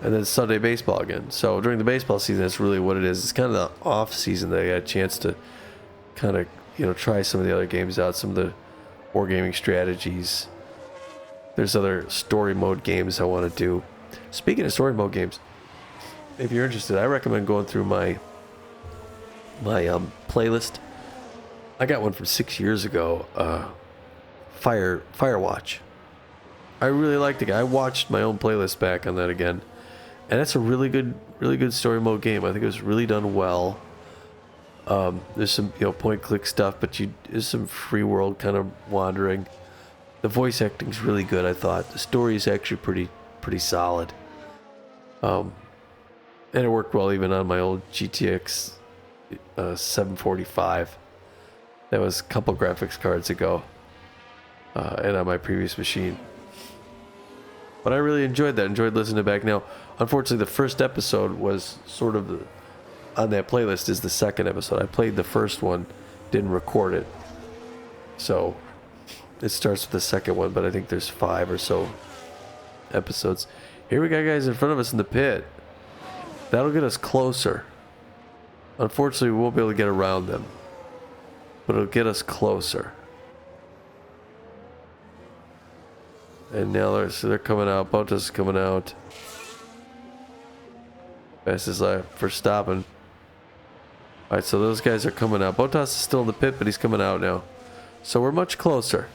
And then Sunday baseball again. So during the baseball season, that's really what it is. It's kind of the off season that I got a chance to kind of try some of the other games out, some of the wargaming strategies. There's other story mode games I want to do. Speaking of story mode games, if you're interested, I recommend going through my playlist. I got one from 6 years ago. Firewatch. I really liked it. I watched my own playlist back on that again, and that's a really good story mode game. I think it was really done well. There's some point click stuff, but there's some free world kind of wandering. The voice acting's really good. I thought the story is actually pretty solid. And it worked well even on my old GTX 745. That was a couple graphics cards ago. And on my previous machine. But I really enjoyed that. Enjoyed listening to it back. Now, unfortunately, the first episode was sort of on that playlist is the second episode. I played the first one, didn't record it. So it starts with the second one, but I think there's 5 or so episodes. Here we got guys in front of us in the pit. That'll get us closer. Unfortunately, we won't be able to get around them. But it'll get us closer. And now they're coming out. Bottas is coming out. Fastest lap for stopping. Alright, so those guys are coming out. Bottas is still in the pit, but he's coming out now. So we're much closer.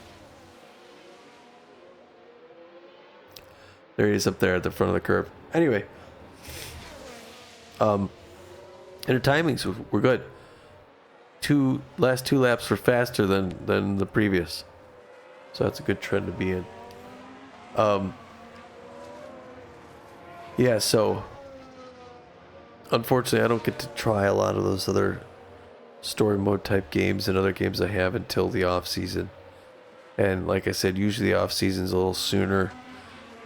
There he is up there at the front of the curve. Anyway. And the timings were good. Last two laps were faster than the previous. So that's a good trend to be in. Yeah, so unfortunately I don't get to try a lot of those other story mode type games and other games I have until the off season. And like I said, usually the off season's a little sooner.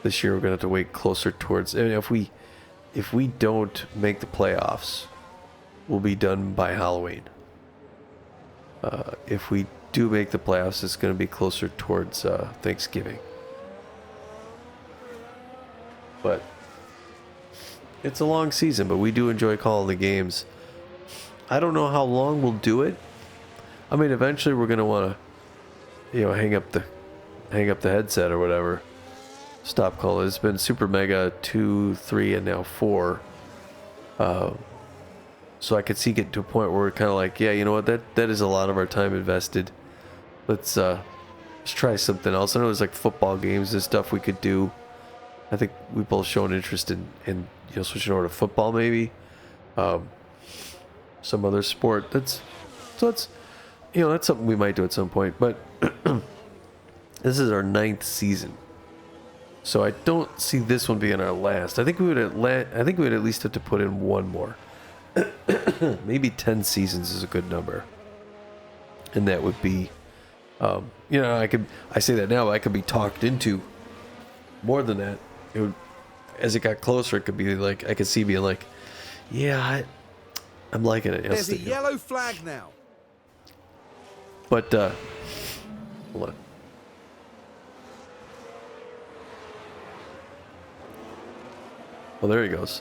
This year we're gonna have to wait closer towards. I mean, if we don't make the playoffs, we'll be done by Halloween. If we do make the playoffs, it's gonna be closer towards Thanksgiving. But it's a long season, but we do enjoy calling the games. I don't know how long we'll do it. I mean, eventually we're gonna want to, hang up the headset or whatever. Stop calling. It's been Super Mega 2, 3, and now 4. So I could see get to a point where we're kind of like, yeah, you know what? That is a lot of our time invested. Let's try something else. I know there's like football games and stuff we could do. I think we both shown interest in switching over to football maybe. Some other sport. That's something we might do at some point. But this is our 9th season, so I don't see this one being our last. I think we would at least have to put in one more. Maybe 10 seasons is a good number, and that would be, I say that now, but I could be talked into more than that. It would, as it got closer, it could be like I could see being like, yeah, I'm liking it. There's a yellow flag now. But hold on. Well, there he goes.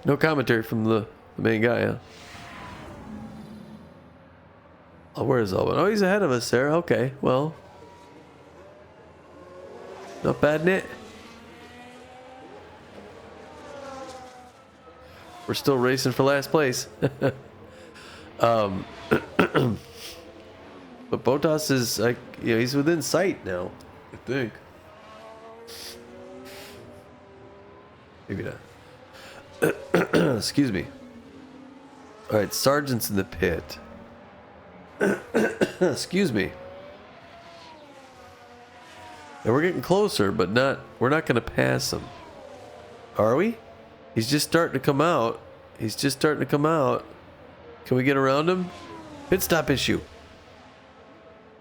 No commentary from the main guy, huh? Oh, where is Albin? Oh, he's ahead of us there. Okay, well. Not bad, Nit. We're still racing for last place. But Bottas is, like, he's within sight now, I think. Maybe not. Excuse me. Alright, Sargent's in the pit. Excuse me. And we're getting closer, but we're not going to pass him. Are we? He's just starting to come out. Can we get around him? Pit stop issue.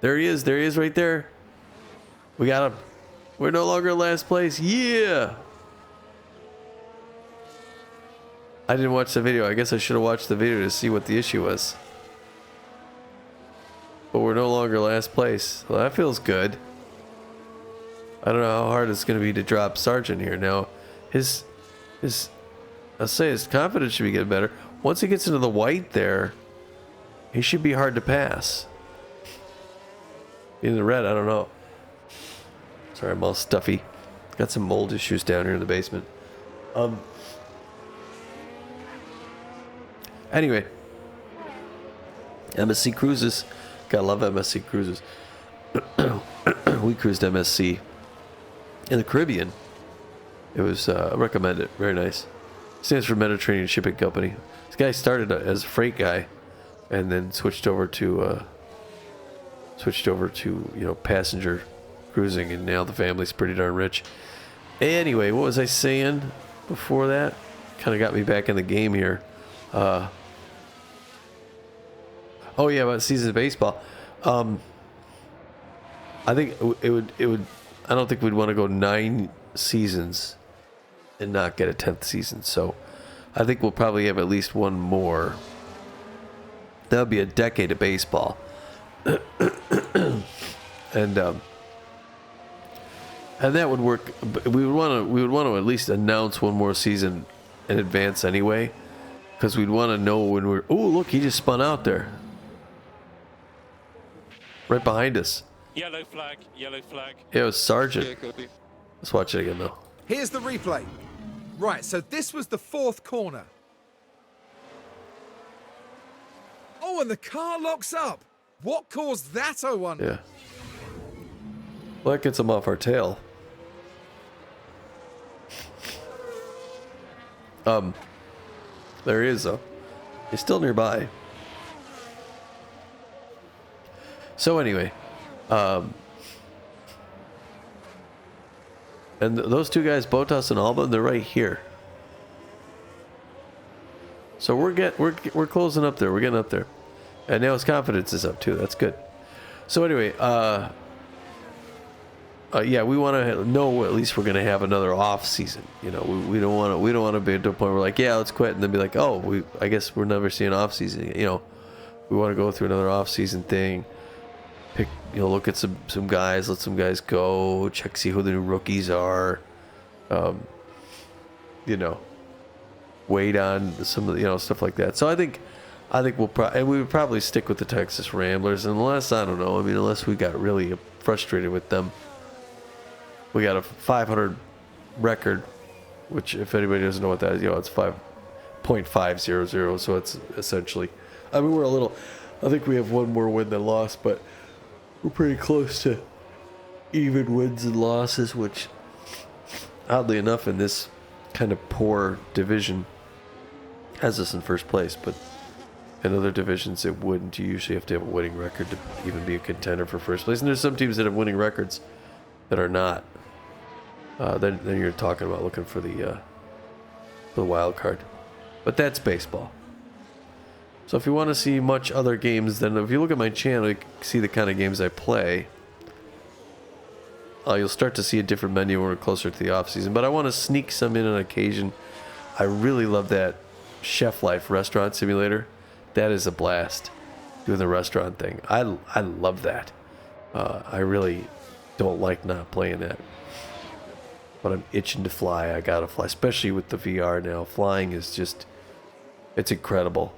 There he is right there. We got him. We're no longer in last place. Yeah! I didn't watch the video. I guess I should have watched the video to see what the issue was. But we're no longer last place. Well, that feels good. I don't know how hard it's going to be to drop Sargent here. Now, I'll say his confidence should be getting better. Once he gets into the white there, he should be hard to pass. In the red, I don't know. Sorry, I'm all stuffy. Got some mold issues down here in the basement. Anyway, MSC cruises. Gotta love MSC cruises. We cruised MSC in the Caribbean. It was recommended. Very nice. Stands for Mediterranean Shipping Company. This guy started as a freight guy, and then switched over to passenger cruising, and now the family's pretty darn rich. Anyway, what was I saying before that? Kind of got me back in the game here. Oh yeah, about season of baseball. I think it would. I don't think we'd want to go 9 seasons and not get a 10th season. So I think we'll probably have at least one more. That would be a decade of baseball. And that would work. We would want to at least announce one more season in advance anyway, because we'd want to know when we're. Oh, look, he just spun out there, right behind us. Yellow flag, yellow flag. Yeah, it was Sargent. Yeah, copy. Let's watch it again though. Here's the replay. Right, so this was the 4th corner. Oh, and the car locks up. What caused that, I wonder? Yeah. Well, that gets him off our tail. There he is though. He's still nearby. So anyway, and those two guys, Botas and Alba, they're right here. So we're closing up there. We're getting up there, and now his confidence is up too. That's good. So anyway, yeah, we want to know at least we're going to have another off season. You know, we don't want to be to a point where we're like, yeah, let's quit, and then be like, oh, I guess we're never seeing off season. You know, we want to go through another off season thing. Pick, look at some guys, let some guys go, check, see who the new rookies are. Wait on some of the, stuff like that. So I think we would probably stick with the Texas Ramblers unless, I don't know, unless we got really frustrated with them. We got a 500 record, which if anybody doesn't know what that is, it's 5.500. So it's essentially, we're a little, I think we have one more win than loss, but we're pretty close to even wins and losses, which oddly enough in this kind of poor division has us in first place, but in other divisions it wouldn't. You usually have to have a winning record to even be a contender for first place, and there's some teams that have winning records that are not. Then you're talking about looking for the wild card, but that's baseball. So if you want to see much other games, then if you look at my channel, you can see the kind of games I play. You'll start to see a different menu when we're closer to the off season, but I want to sneak some in on occasion. I really love that Chef Life restaurant simulator. That is a blast, doing the restaurant thing. I love that. I really don't like not playing that, but I'm itching to fly. I gotta fly, especially with the VR now. Flying is just, it's incredible.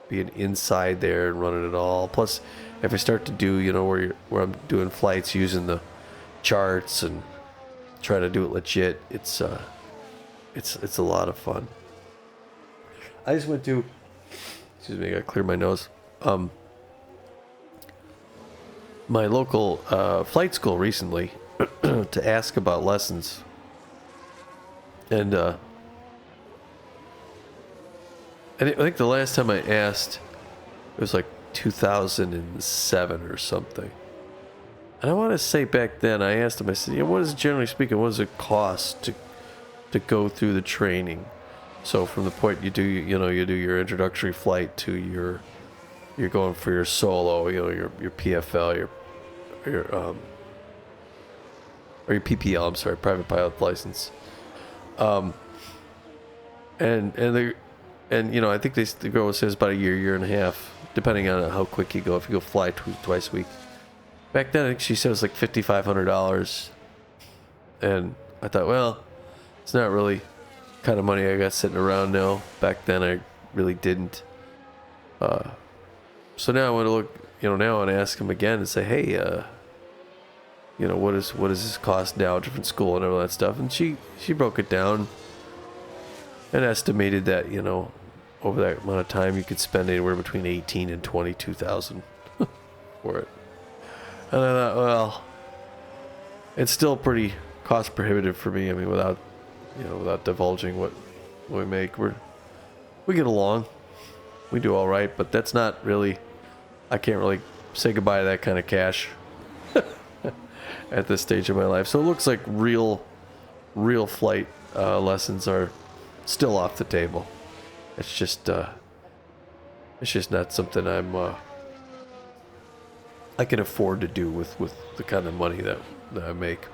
Being inside there and running it all. Plus, if I start to do, where I'm doing flights using the charts and try to do it legit, it's a lot of fun. I just went to, excuse me, I gotta clear my nose. My local flight school recently to ask about lessons, and I think the last time I asked, it was like 2007 or something. And I want to say back then, I asked him, I said, what is, generally speaking, what does it cost to go through the training? So from the point you do your introductory flight to you're going for your solo, your PFL, your PPL, I'm sorry, private pilot license. And I think the girl says about a year and a half, depending on how quick you go. If you go fly twice a week. Back then, I think she said it was like $5,500. And I thought, well, it's not really the kind of money I got sitting around now. Back then, I really didn't. So now I want to look, now I want to ask him again and say, hey, what does this cost now? Different school and all that stuff. And she broke it down and estimated that, over that amount of time, you could spend anywhere between $18,000 and $22,000 for it. And I thought, well, it's still pretty cost prohibitive for me. Without divulging what we make, we get along, we do all right. But that's not really, I can't really say goodbye to that kind of cash at this stage of my life. So it looks like real flight lessons are still off the table. It's just not something I can afford to do with the kind of money that I make,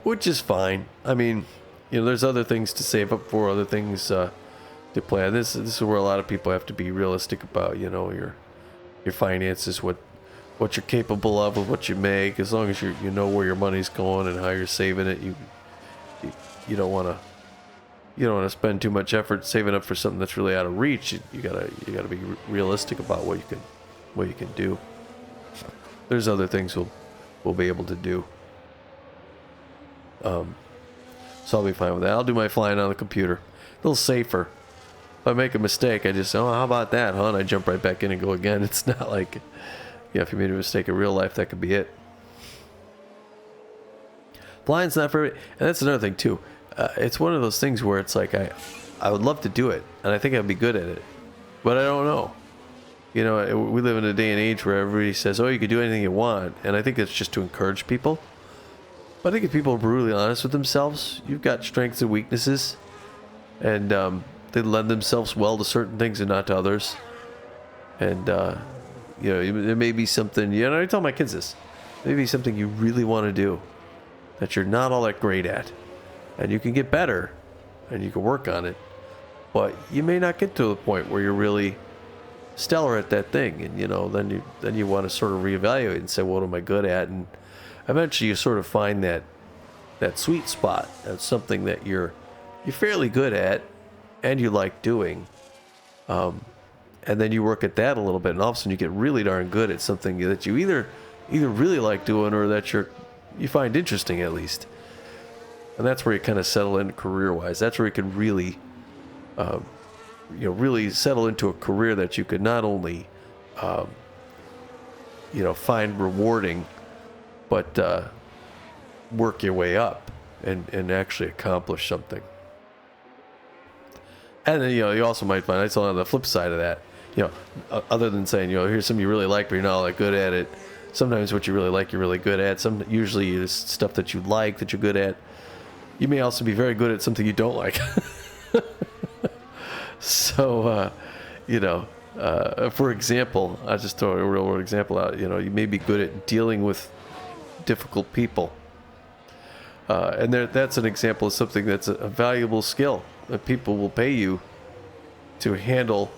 which is fine. There's other things to save up for, other things to plan. This is where a lot of people have to be realistic about, your finances, what you're capable of with what you make. As long as you know where your money's going and how you're saving it, you don't want to. You don't want to spend too much effort saving up for something that's really out of reach. You gotta be realistic about what you can do. There's other things we'll be able to do. So I'll be fine with that. I'll do my flying on the computer. A little safer. If I make a mistake, I just say, how about that, huh? And I jump right back in and go again. It's not like, if you made a mistake in real life, that could be it. Flying's not for everybody. And that's another thing too. It's one of those things where it's like I would love to do it, and I think I'd be good at it, but I don't know. You know, we live in a day and age where everybody says, oh, you can do anything you want. And I think it's just to encourage people. But I think if people are brutally honest with themselves, you've got strengths and weaknesses. And they lend themselves well to certain things and not to others. And, you know, there may be something, you know, I tell my kids this. Maybe something you really want to do that you're not all that great at. And you can get better and you can work on it. But you may not get to the point where you're really stellar at that thing. And, you know, then you want to sort of reevaluate and say, what am I good at? And eventually you sort of find that sweet spot. That's something that you're fairly good at and you like doing. And then you work at that a little bit, and all of a sudden you get really darn good at something that you either really like doing or that you find interesting at least. And that's where you kind of settle in career-wise. That's where you can really, really settle into a career that you could not only, find rewarding, but work your way up and actually accomplish something. And then, you know, you also might find, that's on the flip side of that, you know, other than saying, you know, here's something you really like, but you're not all that good at it. Sometimes what you really like, you're really good at. Usually it's stuff that you like, that you're good at. You may also be very good at something you don't like. So, for example, I'll just throw a real world example out. You know, you may be good at dealing with difficult people. And that's an example of something that's a valuable skill. That people will pay you to handle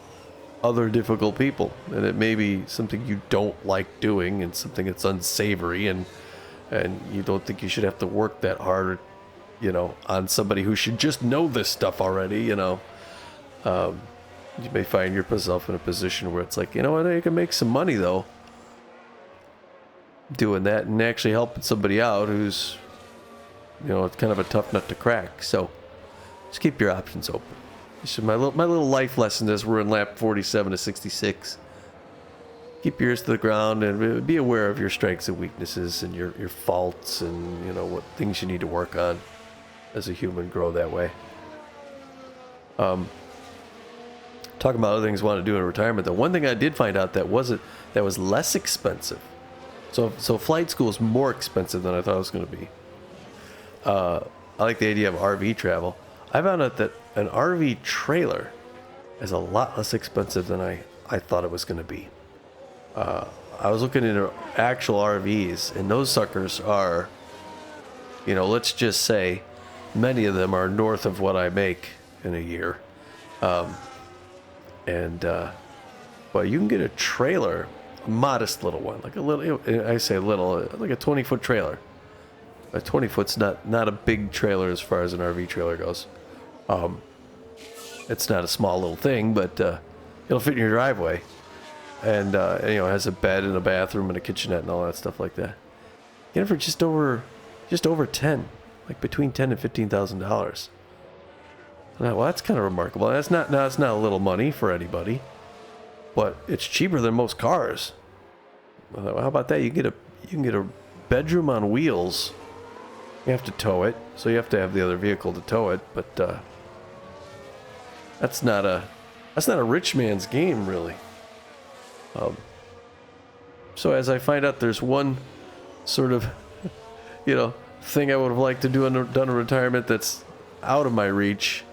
other difficult people. And it may be something you don't like doing and something that's unsavory and you don't think you should have to work that hard, you know, on somebody who should just know this stuff already, you know. You may find yourself in a position where it's like, you know what, I can make some money though doing that and actually helping somebody out who's, you know, it's kind of a tough nut to crack. So just keep your options open. So my little life lesson is we're in lap 47 to 66. Keep your ears to the ground and be aware of your strengths and weaknesses and your faults and, you know, what things you need to work on as a human, grow that way. Talking about other things I want to do in retirement, the one thing I did find out that was less expensive. So flight school is more expensive than I thought it was going to be. I like the idea of RV travel. I found out that an RV trailer is a lot less expensive than I thought it was going to be. I was looking into actual RVs, and those suckers are, you know, let's just say many of them are north of what I make in a year. But you can get a trailer, a modest little one, like a little, I say little, like a 20-foot trailer. A 20-foot's not a big trailer as far as an RV trailer goes. It's not a small little thing, but it'll fit in your driveway. And you know, it has a bed and a bathroom and a kitchenette and all that stuff like that. Get it for just over 10, like between $10,000 and $15,000. Well, that's kind of remarkable. That's not a little money for anybody, but it's cheaper than most cars. Well, how about that? You can get a bedroom on wheels. You have to tow it, so you have to have the other vehicle to tow it. But that's not a rich man's game, really. So as I find out, there's one sort of, you know, thing I would have liked to done in retirement that's out of my reach.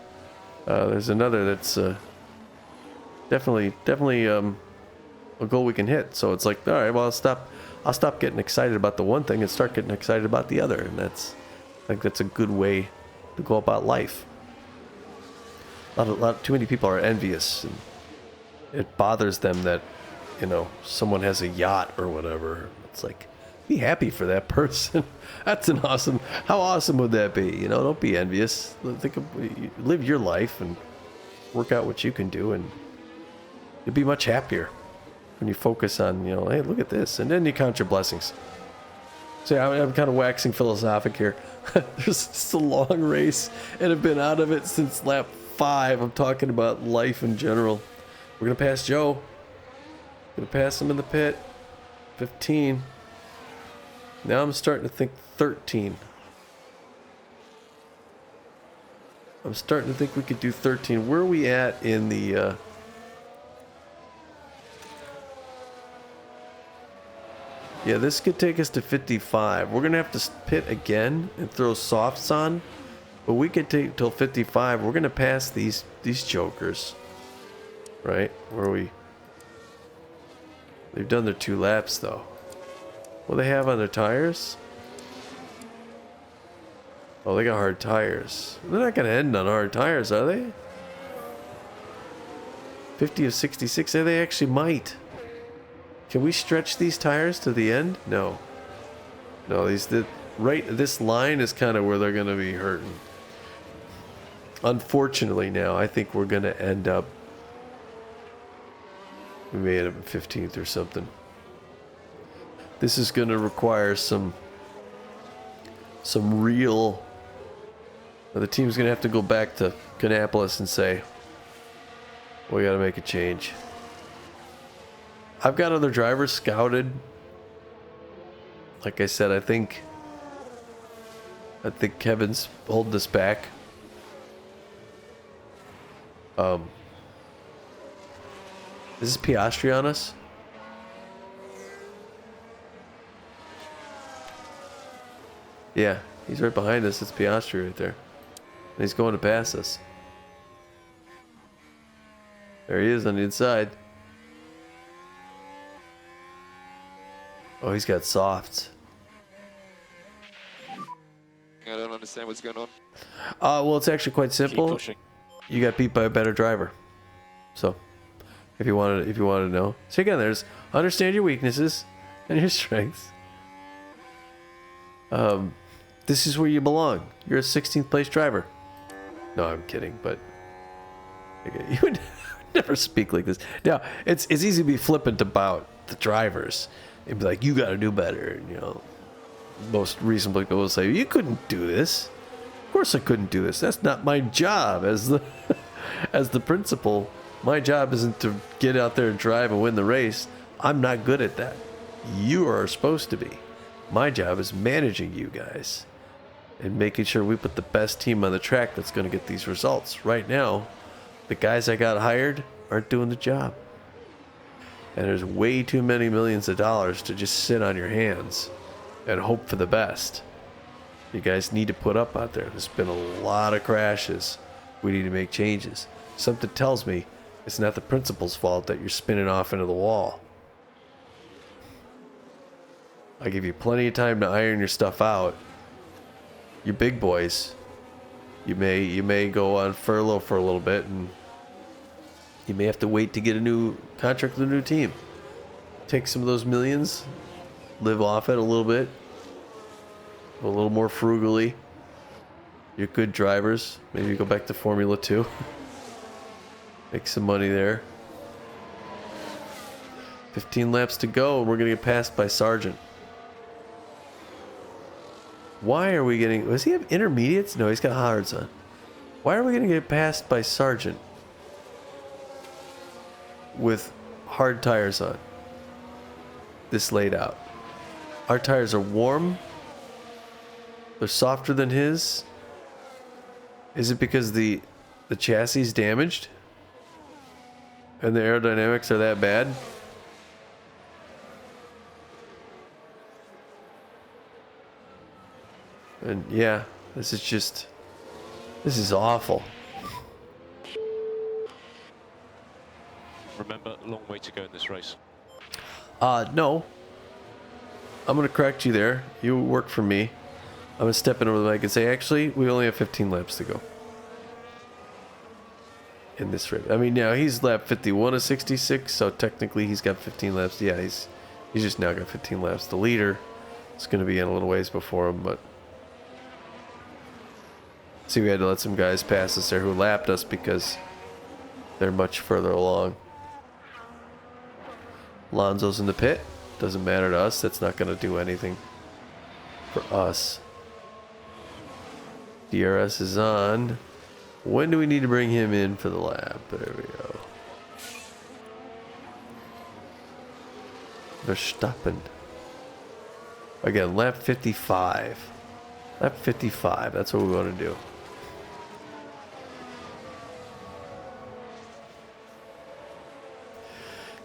There's another that's definitely a goal we can hit. So it's like, all right, well, I'll stop getting excited about the one thing and start getting excited about the other, and I think that's a good way to go about life. Too many people are envious, and it bothers them that, you know, someone has a yacht or whatever. It's like, be happy for that person. That's how awesome would that be? You know, don't be envious. Live your life and work out what you can do, and you'll be much happier when you focus on, you know, hey, look at this, and then you count your blessings. So I'm kind of waxing philosophic here. There's just a long race, and I've been out of it since lap 5. I'm talking about life in general. We're gonna pass Joe. Gonna pass him in the pit. 15. Now I'm starting to think 13. I'm starting to think we could do 13. Where are we at in the Yeah, this could take us to 55. We're going to have to pit again and throw softs on. But we could take till 55. We're going to pass these jokers. Right? Where are we? They've done their 2 laps, though. What do they have on their tires? Oh, they got hard tires. They're not going to end on hard tires, are they? 50 of 66. Yeah, they actually might. Can we stretch these tires to the end? No. No, this line is kind of where they're going to be hurting. Unfortunately now, I think we're going to end up... We may end up in 15th or something. This is going to require some real... The team's going to have to go back to Kannapolis and say, we got to make a change. I've got other drivers scouted. Like I said, I think Kevin's holding this back. Is this Piastri on us? Yeah, he's right behind us. It's Piastri right there. And he's going to pass us. There he is on the inside. Oh, he's got softs. I don't understand what's going on. Well, it's actually quite Keep simple. pushing. You got beat by a better driver. So, if you wanted to know. So again, there's understand your weaknesses and your strengths. This is where you belong. You're a 16th place driver. No, I'm kidding, but you would never speak like this. Now, it's easy to be flippant about the drivers. It'd be like, you got to do better. And, you know, most reasonable people will say, you couldn't do this. Of course I couldn't do this. That's not my job as the as the principal. My job isn't to get out there and drive and win the race. I'm not good at that. You are supposed to be. My job is managing you guys and making sure we put the best team on the track that's going to get these results. Right now, the guys I got hired aren't doing the job. And there's way too many millions of dollars to just sit on your hands and hope for the best. You guys need to put up out there. There's been a lot of crashes. We need to make changes. Something tells me it's not the principal's fault that you're spinning off into the wall. I give you plenty of time to iron your stuff out. You're big boys. You may go on furlough for a little bit, and you may have to wait to get a new contract with a new team. Take some of those millions, live off it a little bit, a little more frugally. You're good drivers. Maybe go back to Formula 2. Make some money there. 15 laps to go, and we're going to get passed by Sargent. Why are we getting... Does he have intermediates? No, he's got hards on. Why are we going to get passed by Sargent with hard tires on? This laid out. Our tires are warm. They're softer than his. Is it because the chassis is damaged? And the aerodynamics are that bad? And yeah, this is awful. Remember, a long way to go in this race. No. I'm going to correct you there. You work for me. I'm going to step in over the mic and say, actually, we only have 15 laps to go. In this race. I mean, now he's lap 51 of 66, so technically he's got 15 laps. Yeah, he's just now got 15 laps. The leader is going to be in a little ways before him, but... See, we had to let some guys pass us there who lapped us because they're much further along. Lonzo's in the pit. Doesn't matter to us. That's not going to do anything for us. DRS is on. When do we need to bring him in for the lap? There we go. Verstappen. Again, lap 55. Lap 55. That's what we want to do.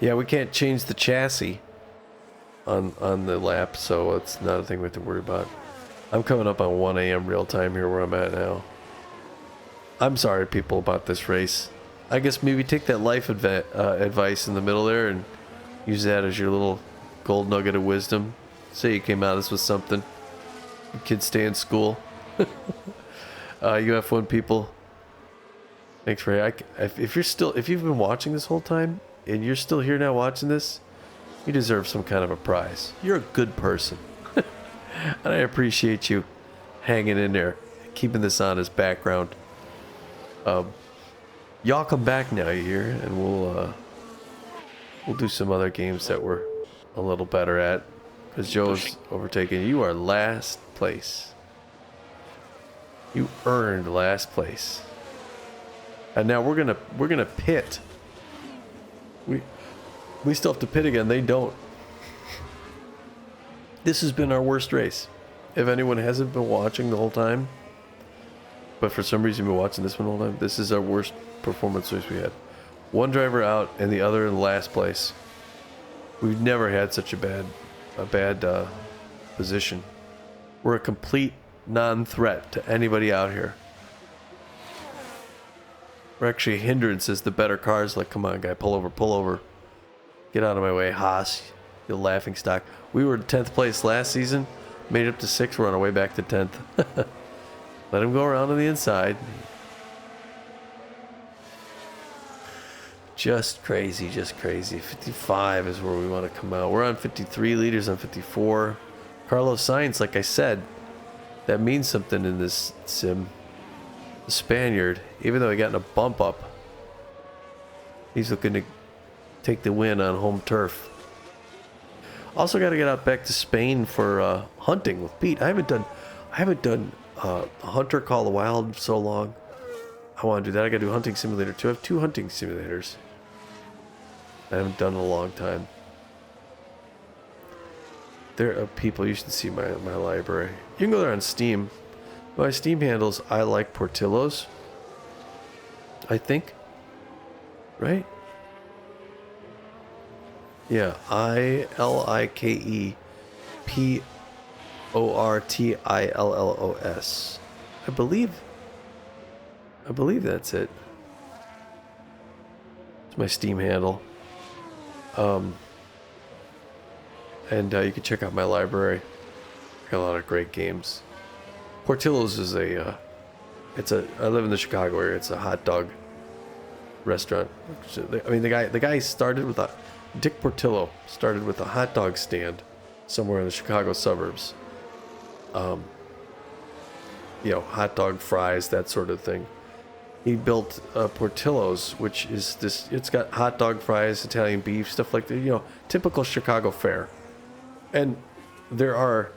Yeah, we can't change the chassis. on the lap, so it's not a thing we have to worry about. I'm coming up on 1 a.m. real time here where I'm at now. I'm sorry, people, about this race. I guess maybe take that life advice in the middle there and use that as your little gold nugget of wisdom. Say you came out of this with something. Kids stay in school. You F1 people. Thanks for if you've been watching this whole time and you're still here now watching this, you deserve some kind of a prize. You're a good person. And I appreciate you hanging in there, keeping this on as background. Y'all come back now, you hear, and we'll do some other games that we're a little better at. Because Joe's overtaken. You are last place. You earned last place. And now we're gonna pit. We still have to pit again. They don't. This has been our worst race. If anyone hasn't been watching the whole time, but for some reason been watching this one the whole time, this is our worst performance race we had. One driver out and the other in last place. We've never had such a bad position. We're a complete non-threat to anybody out here. We're actually a hindrance as the better cars. Like, come on, guy, pull over. Get out of my way, Haas. You laughing stock. We were in 10th place last season. Made it up to 6th. We're on our way back to 10th. Let him go around on the inside. Just crazy. 55 is where we want to come out. We're on 53. Leaders on 54. Carlos Sainz, like I said, that means something in this sim. The Spaniard, even though he got in a bump up, he's looking to take the win on home turf. Also got to get out back to Spain for hunting with Pete. I haven't done Hunter Call the Wild in so long. I want to do that. I got to do Hunting Simulator 2. I have 2 hunting simulators I haven't done in a long time. There are people, you should see my library. You can go there on Steam. My Steam handles, I like Portillo's. I think. Right? Yeah, ILikePortillos. I believe that's it. It's my Steam handle. And you can check out my library. Got a lot of great games. Portillo's is I live in the Chicago area. It's a hot dog restaurant. I mean, the guy started with Dick Portillo started with a hot dog stand somewhere in the Chicago suburbs. Hot dog, fries, that sort of thing. He built Portillo's, which is this. It's got hot dog, fries, Italian beef, stuff like that. Typical Chicago fare. And there are,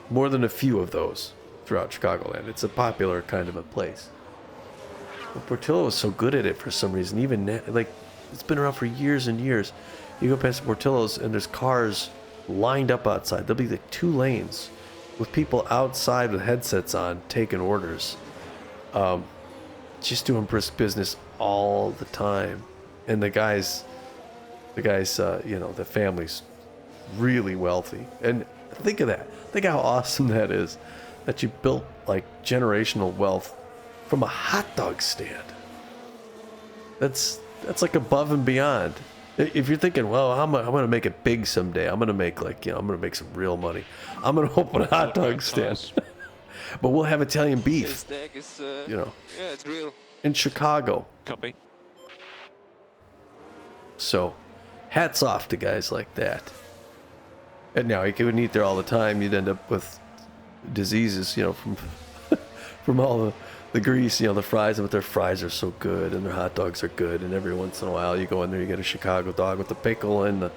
more than a few of those throughout Chicagoland. It's a popular kind of a place. But Portillo is so good at it for some reason. Even it's been around for years and years. You go past Portillo's and there's cars lined up outside. There'll be like 2 lanes with people outside with headsets on taking orders. Just doing brisk business all the time. And the family's really wealthy. And think of that. Think how awesome that is. That you built like generational wealth from a hot dog stand. That's like above and beyond. If you're thinking, well, I'm gonna make it big someday. I'm gonna make I'm gonna make some real money. I'm gonna open a hot dog stand. But we'll have Italian beef. Yeah, it's real. In Chicago. Copy. So, hats off to guys like that. And now you couldn't eat there all the time. You'd end up with diseases, from all the grease, the fries. But their fries are so good, and their hot dogs are good. And every once in a while, you go in there, you get a Chicago dog with the pickle and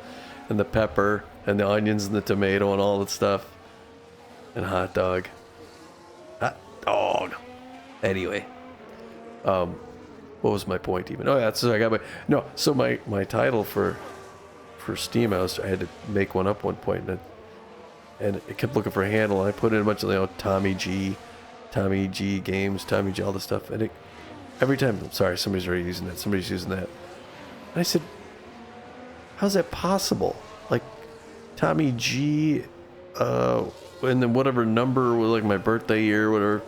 the pepper and the onions and the tomato and all that stuff. And hot dog. Hot dog. Anyway, what was my point even? Oh yeah, so I got my title for Steam. I had to make one up one point, and it kept looking for a handle. And I put in a bunch of Tommy G games, Tommy G, all this stuff, and every time, I'm sorry, somebody's already using that. Somebody's using that, and I said, "How's that possible? Like, Tommy G, and then whatever number was like my birthday year or whatever.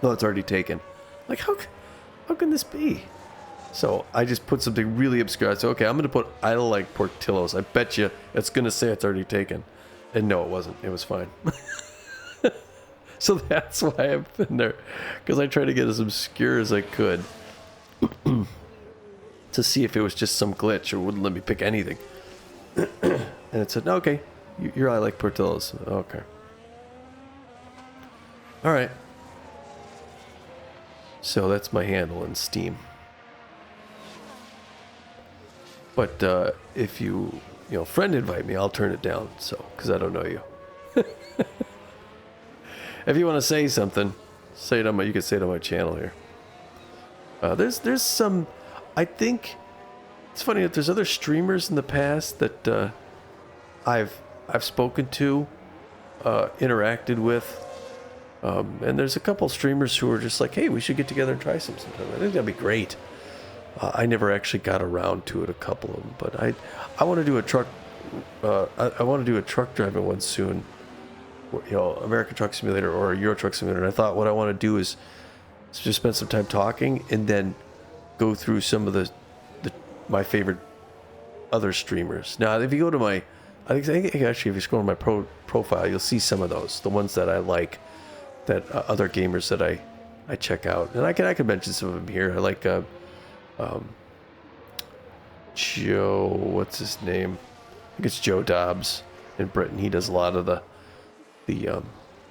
No, it's already taken. Like, how can this be? So I just put something really obscure. I said, okay, I'm going to put I like Portillo's. I bet you it's going to say it's already taken. And no, it wasn't. It was fine. So that's why I've been there. Because I tried to get as obscure as I could. To see if it was just some glitch or wouldn't let me pick anything. And it said, no, okay, you're I like Portillo's. Okay. Alright. So that's my handle in Steam. But if you friend invite me, I'll turn it down. So, because I don't know you. If you want to say something, say it on you can say it on my channel here. There's some, I think it's funny that there's other streamers in the past that I've spoken to, interacted with, and there's a couple streamers who are just like, hey, we should get together and try sometime. I think that'd be great. I never actually got around to it, a couple of them, but I want to do a truck. I want to do a truck driving one soon. American Truck Simulator or Euro Truck Simulator. And I thought what I want to do is just spend some time talking and then go through some of my favorite other streamers. Now, if you go to my, I think actually if you scroll to my profile, you'll see some of those, the ones that I like, that other gamers that I check out, and I can mention some of them here. I like Joe, what's his name? I think it's Joe Dobbs in Britain. He does a lot of he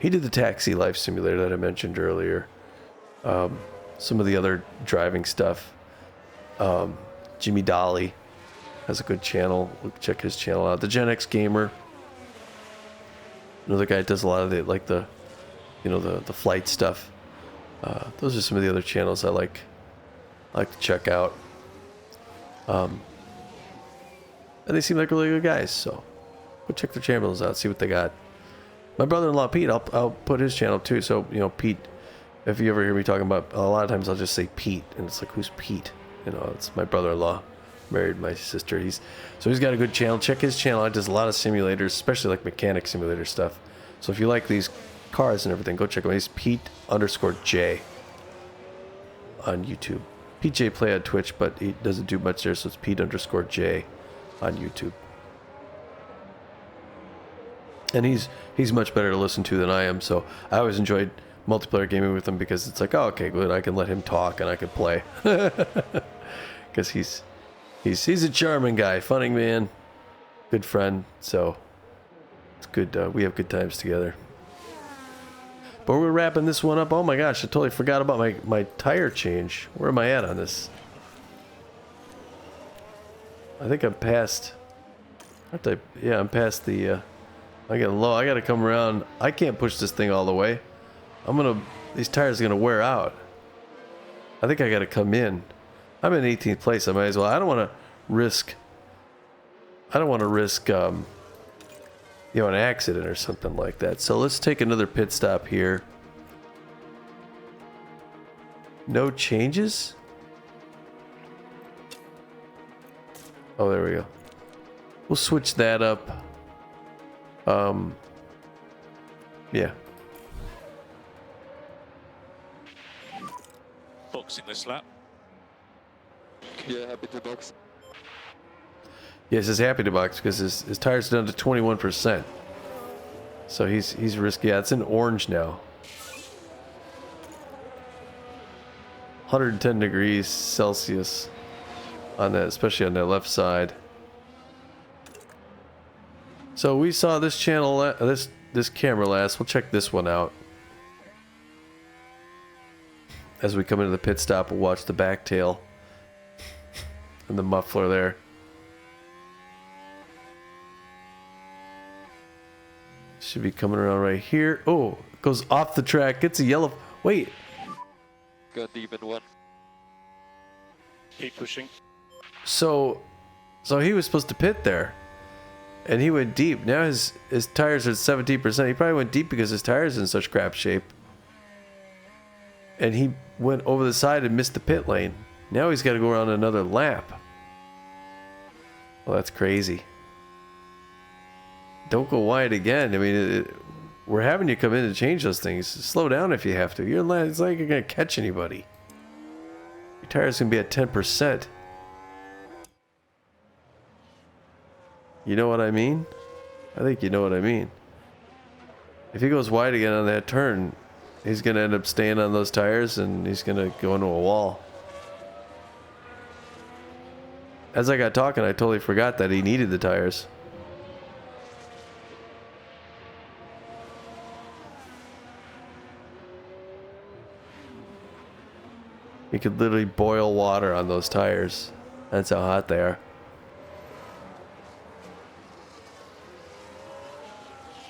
did the Taxi Life Simulator that I mentioned earlier. Some of the other driving stuff. Jimmy Dolly has a good channel. Check his channel out. The Gen X Gamer. Another guy that does a lot of the flight stuff. Those are some of the other channels I like to check out. And they seem like really good guys, so go check their channels out, see what they got. My brother-in-law Pete, I'll put his channel too. So Pete, if you ever hear me talking about, a lot of times I'll just say Pete, and it's like, who's Pete? It's my brother-in-law, married my sister. He's got a good channel. Check his channel. He does a lot of simulators, especially like mechanic simulator stuff. So if you like these cars and everything, go check him out. He's Pete_J on YouTube. PJ Play on Twitch, but he doesn't do much there, so it's Pete_J on YouTube. And he's much better to listen to than I am, so I always enjoyed multiplayer gaming with him because it's like, oh, okay, good, I can let him talk and I can play. Because he's a charming guy, funny man, good friend, so it's good. We have good times together. But we're wrapping this one up. Oh my gosh, I totally forgot about my tire change. Where am I at on this? I think I'm past. I'm past the. I get low. I gotta come around. I can't push this thing all the way. These tires are gonna wear out. I think I gotta come in. I'm in 18th place. I might as well. I don't want to risk. An accident or something like that. So let's take another pit stop here. No changes? Oh, there we go. We'll switch that up. Yeah. Boxing this lap. Yeah, happy to box. Yes, he's happy to box because his tire's down to 21%. So he's risky. Yeah, it's in orange now. 110 degrees Celsius on that, especially on that left side. So we saw this channel, this camera last. We'll check this one out. As we come into the pit stop, we'll watch the back tail and the muffler there. Should be coming around right here. Oh, it goes off the track. Gets a yellow. Wait. Got deep in one. Keep pushing. So he was supposed to pit there, and he went deep. Now his tires are at 17%. He probably went deep because his tires are in such crap shape. And he went over the side and missed the pit lane. Now he's got to go around another lap. Well, that's crazy. don't go wide again. I mean, we're having you come in to change those things. Slow down if you have to. It's like you're going to catch anybody. Your tire's going to be at 10%. You know what I mean? I think you know what I mean. If he goes wide again on that turn, he's going to end up staying on those tires and he's going to go into a wall. As I got talking, I totally forgot that he needed the tires. You could literally boil water on those tires. That's how hot they are.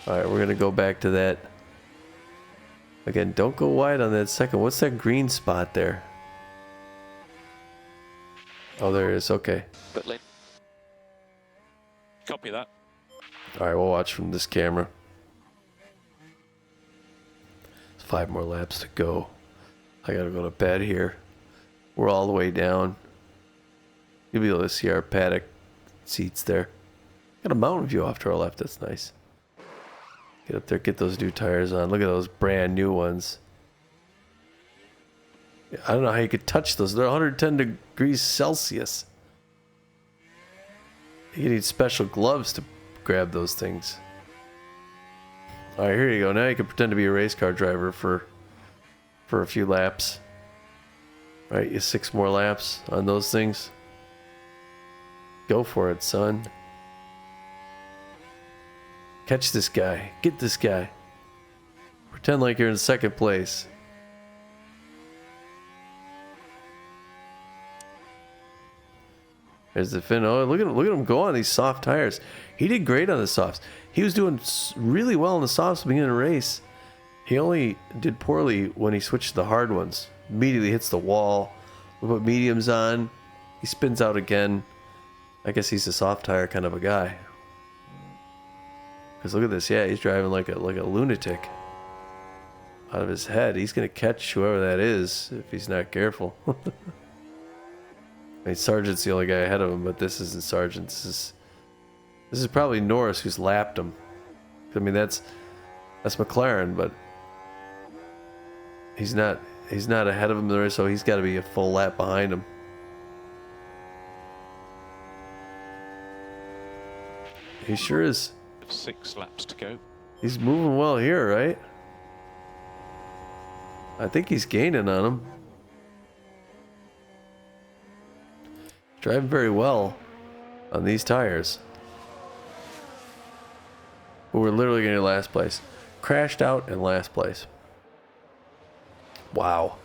Alright, we're going to go back to that. Again, don't go wide on that second. What's that green spot there? Oh, there it is. Okay. Pit lane. Copy that. Alright, we'll watch from this camera. There's 5 more laps to go. I gotta go to bed here. We're all the way down. You'll be able to see our paddock seats there. Got a mountain view off to our left. That's nice. Get up there, get those new tires on. Look at those brand new ones. I don't know how you could touch those. They're 110 degrees Celsius. You need special gloves to grab those things. Alright, here you go. Now you can pretend to be a race car driver for a few laps. Alright, you 6 more laps on those things. Go for it, son. Catch this guy. Get this guy. Pretend like you're in second place. There's the fin. Oh, look at him go on these soft tires. He did great on the softs. He was doing really well on the softs at the beginning of the race. He only did poorly when he switched to the hard ones. Immediately hits the wall. We put mediums on. He spins out again. I guess he's a soft tire kind of a guy. Because look at this. Yeah, he's driving like a lunatic. Out of his head. He's going to catch whoever that is if he's not careful. I mean, Sargent's the only guy ahead of him, but this isn't Sargent. This is probably Norris who's lapped him. I mean, that's McLaren, but he's not ahead of him there, so he's got to be a full lap behind him. He sure is. 6 laps to go. He's moving well here, right? I think he's gaining on him. Driving very well on these tires. But we're literally getting last place. Crashed out in last place. Wow.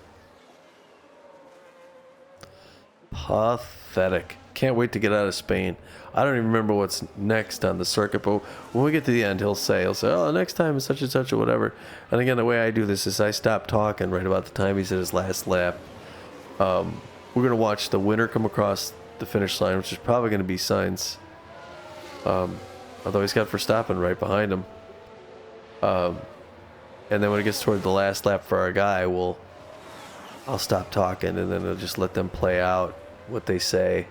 Pathetic. Can't wait to get out of Spain. I don't even remember what's next on the circuit, but when we get to the end, he'll say, oh, next time is such and such or whatever. And again, the way I do this is I stop talking right about the time he's at his last lap. We're going to watch the winner come across the finish line, which is probably going to be Sainz. Although he's got Verstappen right behind him. And then when it gets toward the last lap for our guy, I'll stop talking and then I'll just let them play out what they say.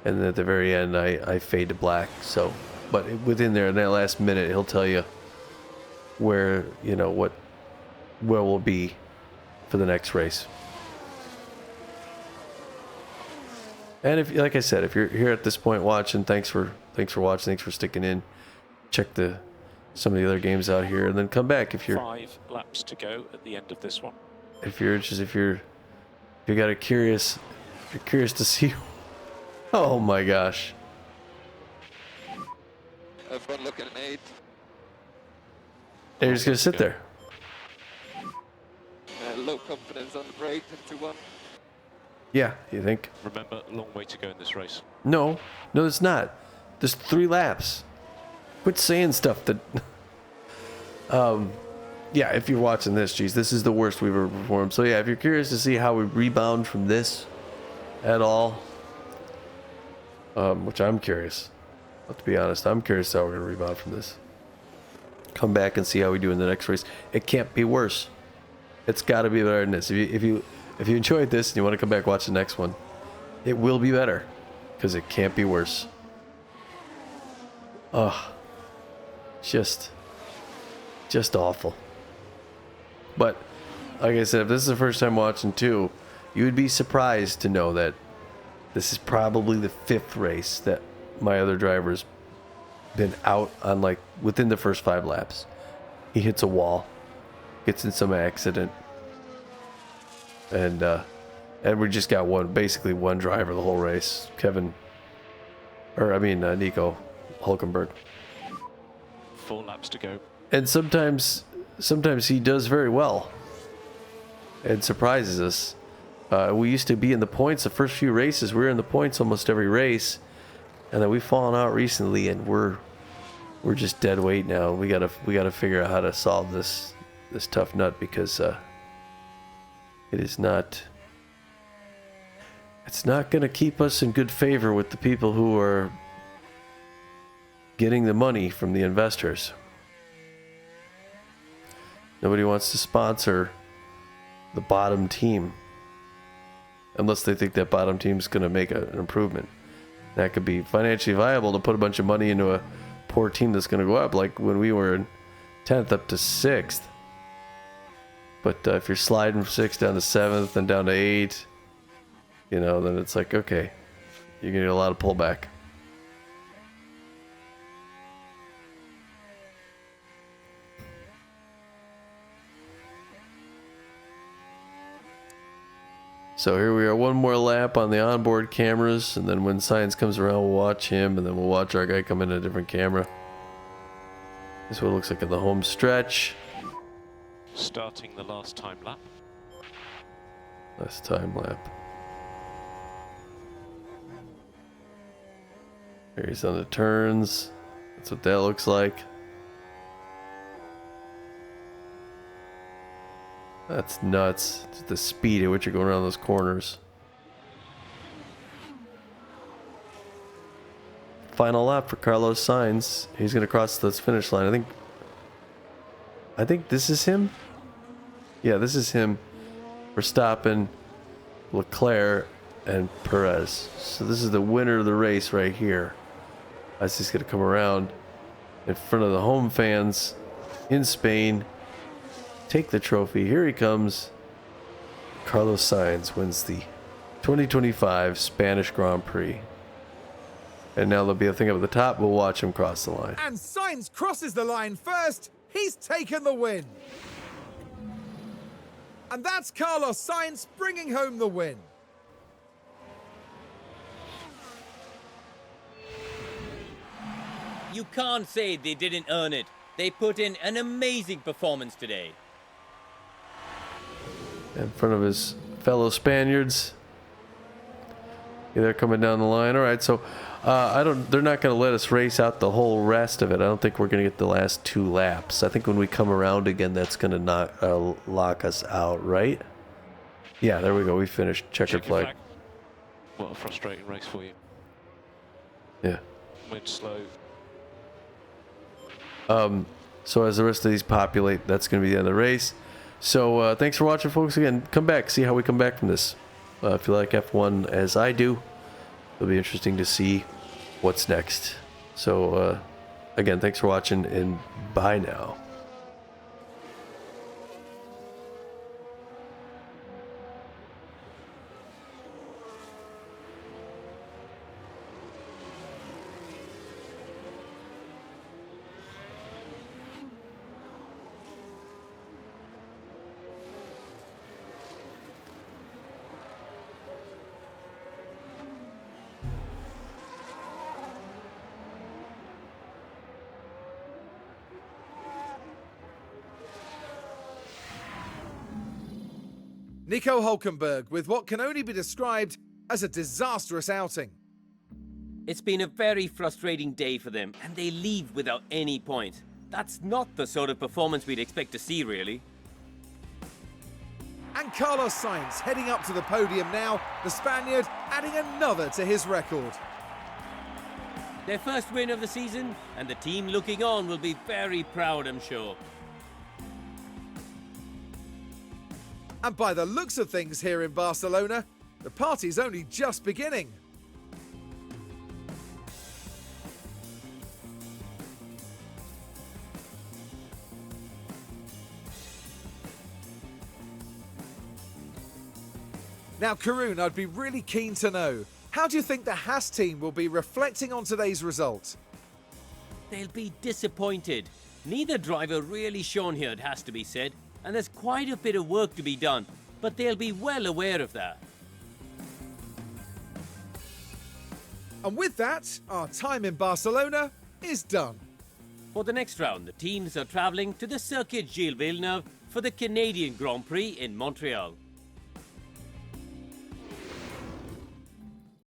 And then at the very end, I fade to black. So, but within there, in that last minute, he'll tell you where we'll be for the next race. And if, like I said, if you're here at this point watching, thanks for watching, thanks for sticking in. Check some of the other games out here, and then come back if you're 5 laps to go at the end of this one. If you're interested, if you're curious to see. Oh my gosh. Everyone looking at 8. They're just gonna sit there. Low confidence on the brake into 1. Yeah, you think? Remember, long way to go in this race. No, it's not. There's 3 laps. Quit saying stuff that. Yeah, if you're watching this, geez, this is the worst we've ever performed. So yeah, if you're curious to see how we rebound from this at all, which I'm curious. To be honest, I'm curious how we're gonna rebound from this. Come back and see how we do in the next race. It can't be worse. It's got to be better than this. If you enjoyed this and you want to come back watch the next one, it will be better because it can't be worse. Ugh. Just awful. But like I said, if this is the first time watching too, you would be surprised to know that this is probably the 5th race that my other driver's been out on, like within the first 5 laps. He hits a wall, gets in some accident, and we just got basically one driver the whole race, Nico Hulkenberg. 4 laps to go. And sometimes he does very well and surprises us. We used to be in the points the first few races. We were in the points almost every race, and then we've fallen out recently, and we're just dead weight now. We gotta figure out how to solve this tough nut, because it's not gonna keep us in good favor with the people who are getting the money from the investors. Nobody wants to sponsor the bottom team unless they think that bottom team's going to make an improvement. That could be financially viable to put a bunch of money into a poor team that's going to go up, like when we were in 10th up to 6th. But if you're sliding from 6th down to 7th and down to 8, then it's like, okay, you're going to get a lot of pullback. So here we are, one more lap on the onboard cameras, and then when Sainz comes around, we'll watch him, and then we'll watch our guy come in a different camera. This is what it looks like in the home stretch. Starting the last time lap. Last time lap. Here he's on the turns. That's what that looks like. That's nuts. It's the speed at which you're going around those corners. Final lap for Carlos Sainz. He's going to cross the finish line. I think this is him. Yeah, this is him. Verstappen, Leclerc, and Perez. So this is the winner of the race right here. As he's going to come around in front of the home fans in Spain. Take the trophy. Here he comes. Carlos Sainz wins the 2025 Spanish Grand Prix. And now there'll be a thing up at the top. We'll watch him cross the line. And Sainz crosses the line first. He's taken the win. And that's Carlos Sainz bringing home the win. You can't say they didn't earn it. They put in an amazing performance today. In front of his fellow Spaniards. Yeah, they're coming down the line. All right, so they're not going to let us race out the whole rest of it. I don't think we're going to get the last 2 laps. I think when we come around again, that's going to lock us out, right? Yeah, there we go. We finished. Checkered flag. What a frustrating race for you. Yeah. Went slow. So as the rest of these populate, that's going to be the end of the race. So thanks for watching, folks. Again, come back, see how we come back from this. If you like F1 as I do, it'll be interesting to see what's next. So again, thanks for watching, and bye now. Nico Hulkenberg with what can only be described as a disastrous outing. It's been a very frustrating day for them, and they leave without any points. That's not the sort of performance we'd expect to see, really. And Carlos Sainz heading up to the podium now, the Spaniard adding another to his record. Their first win of the season, and the team looking on will be very proud, I'm sure. And by the looks of things here in Barcelona, the party's only just beginning. Now, Karun, I'd be really keen to know, how do you think the Haas team will be reflecting on today's result? They'll be disappointed. Neither driver really shone here, it has to be said, and there's quite a bit of work to be done, but they'll be well aware of that. And with that, our time in Barcelona is done. For the next round, the teams are travelling to the Circuit Gilles Villeneuve for the Canadian Grand Prix in Montreal.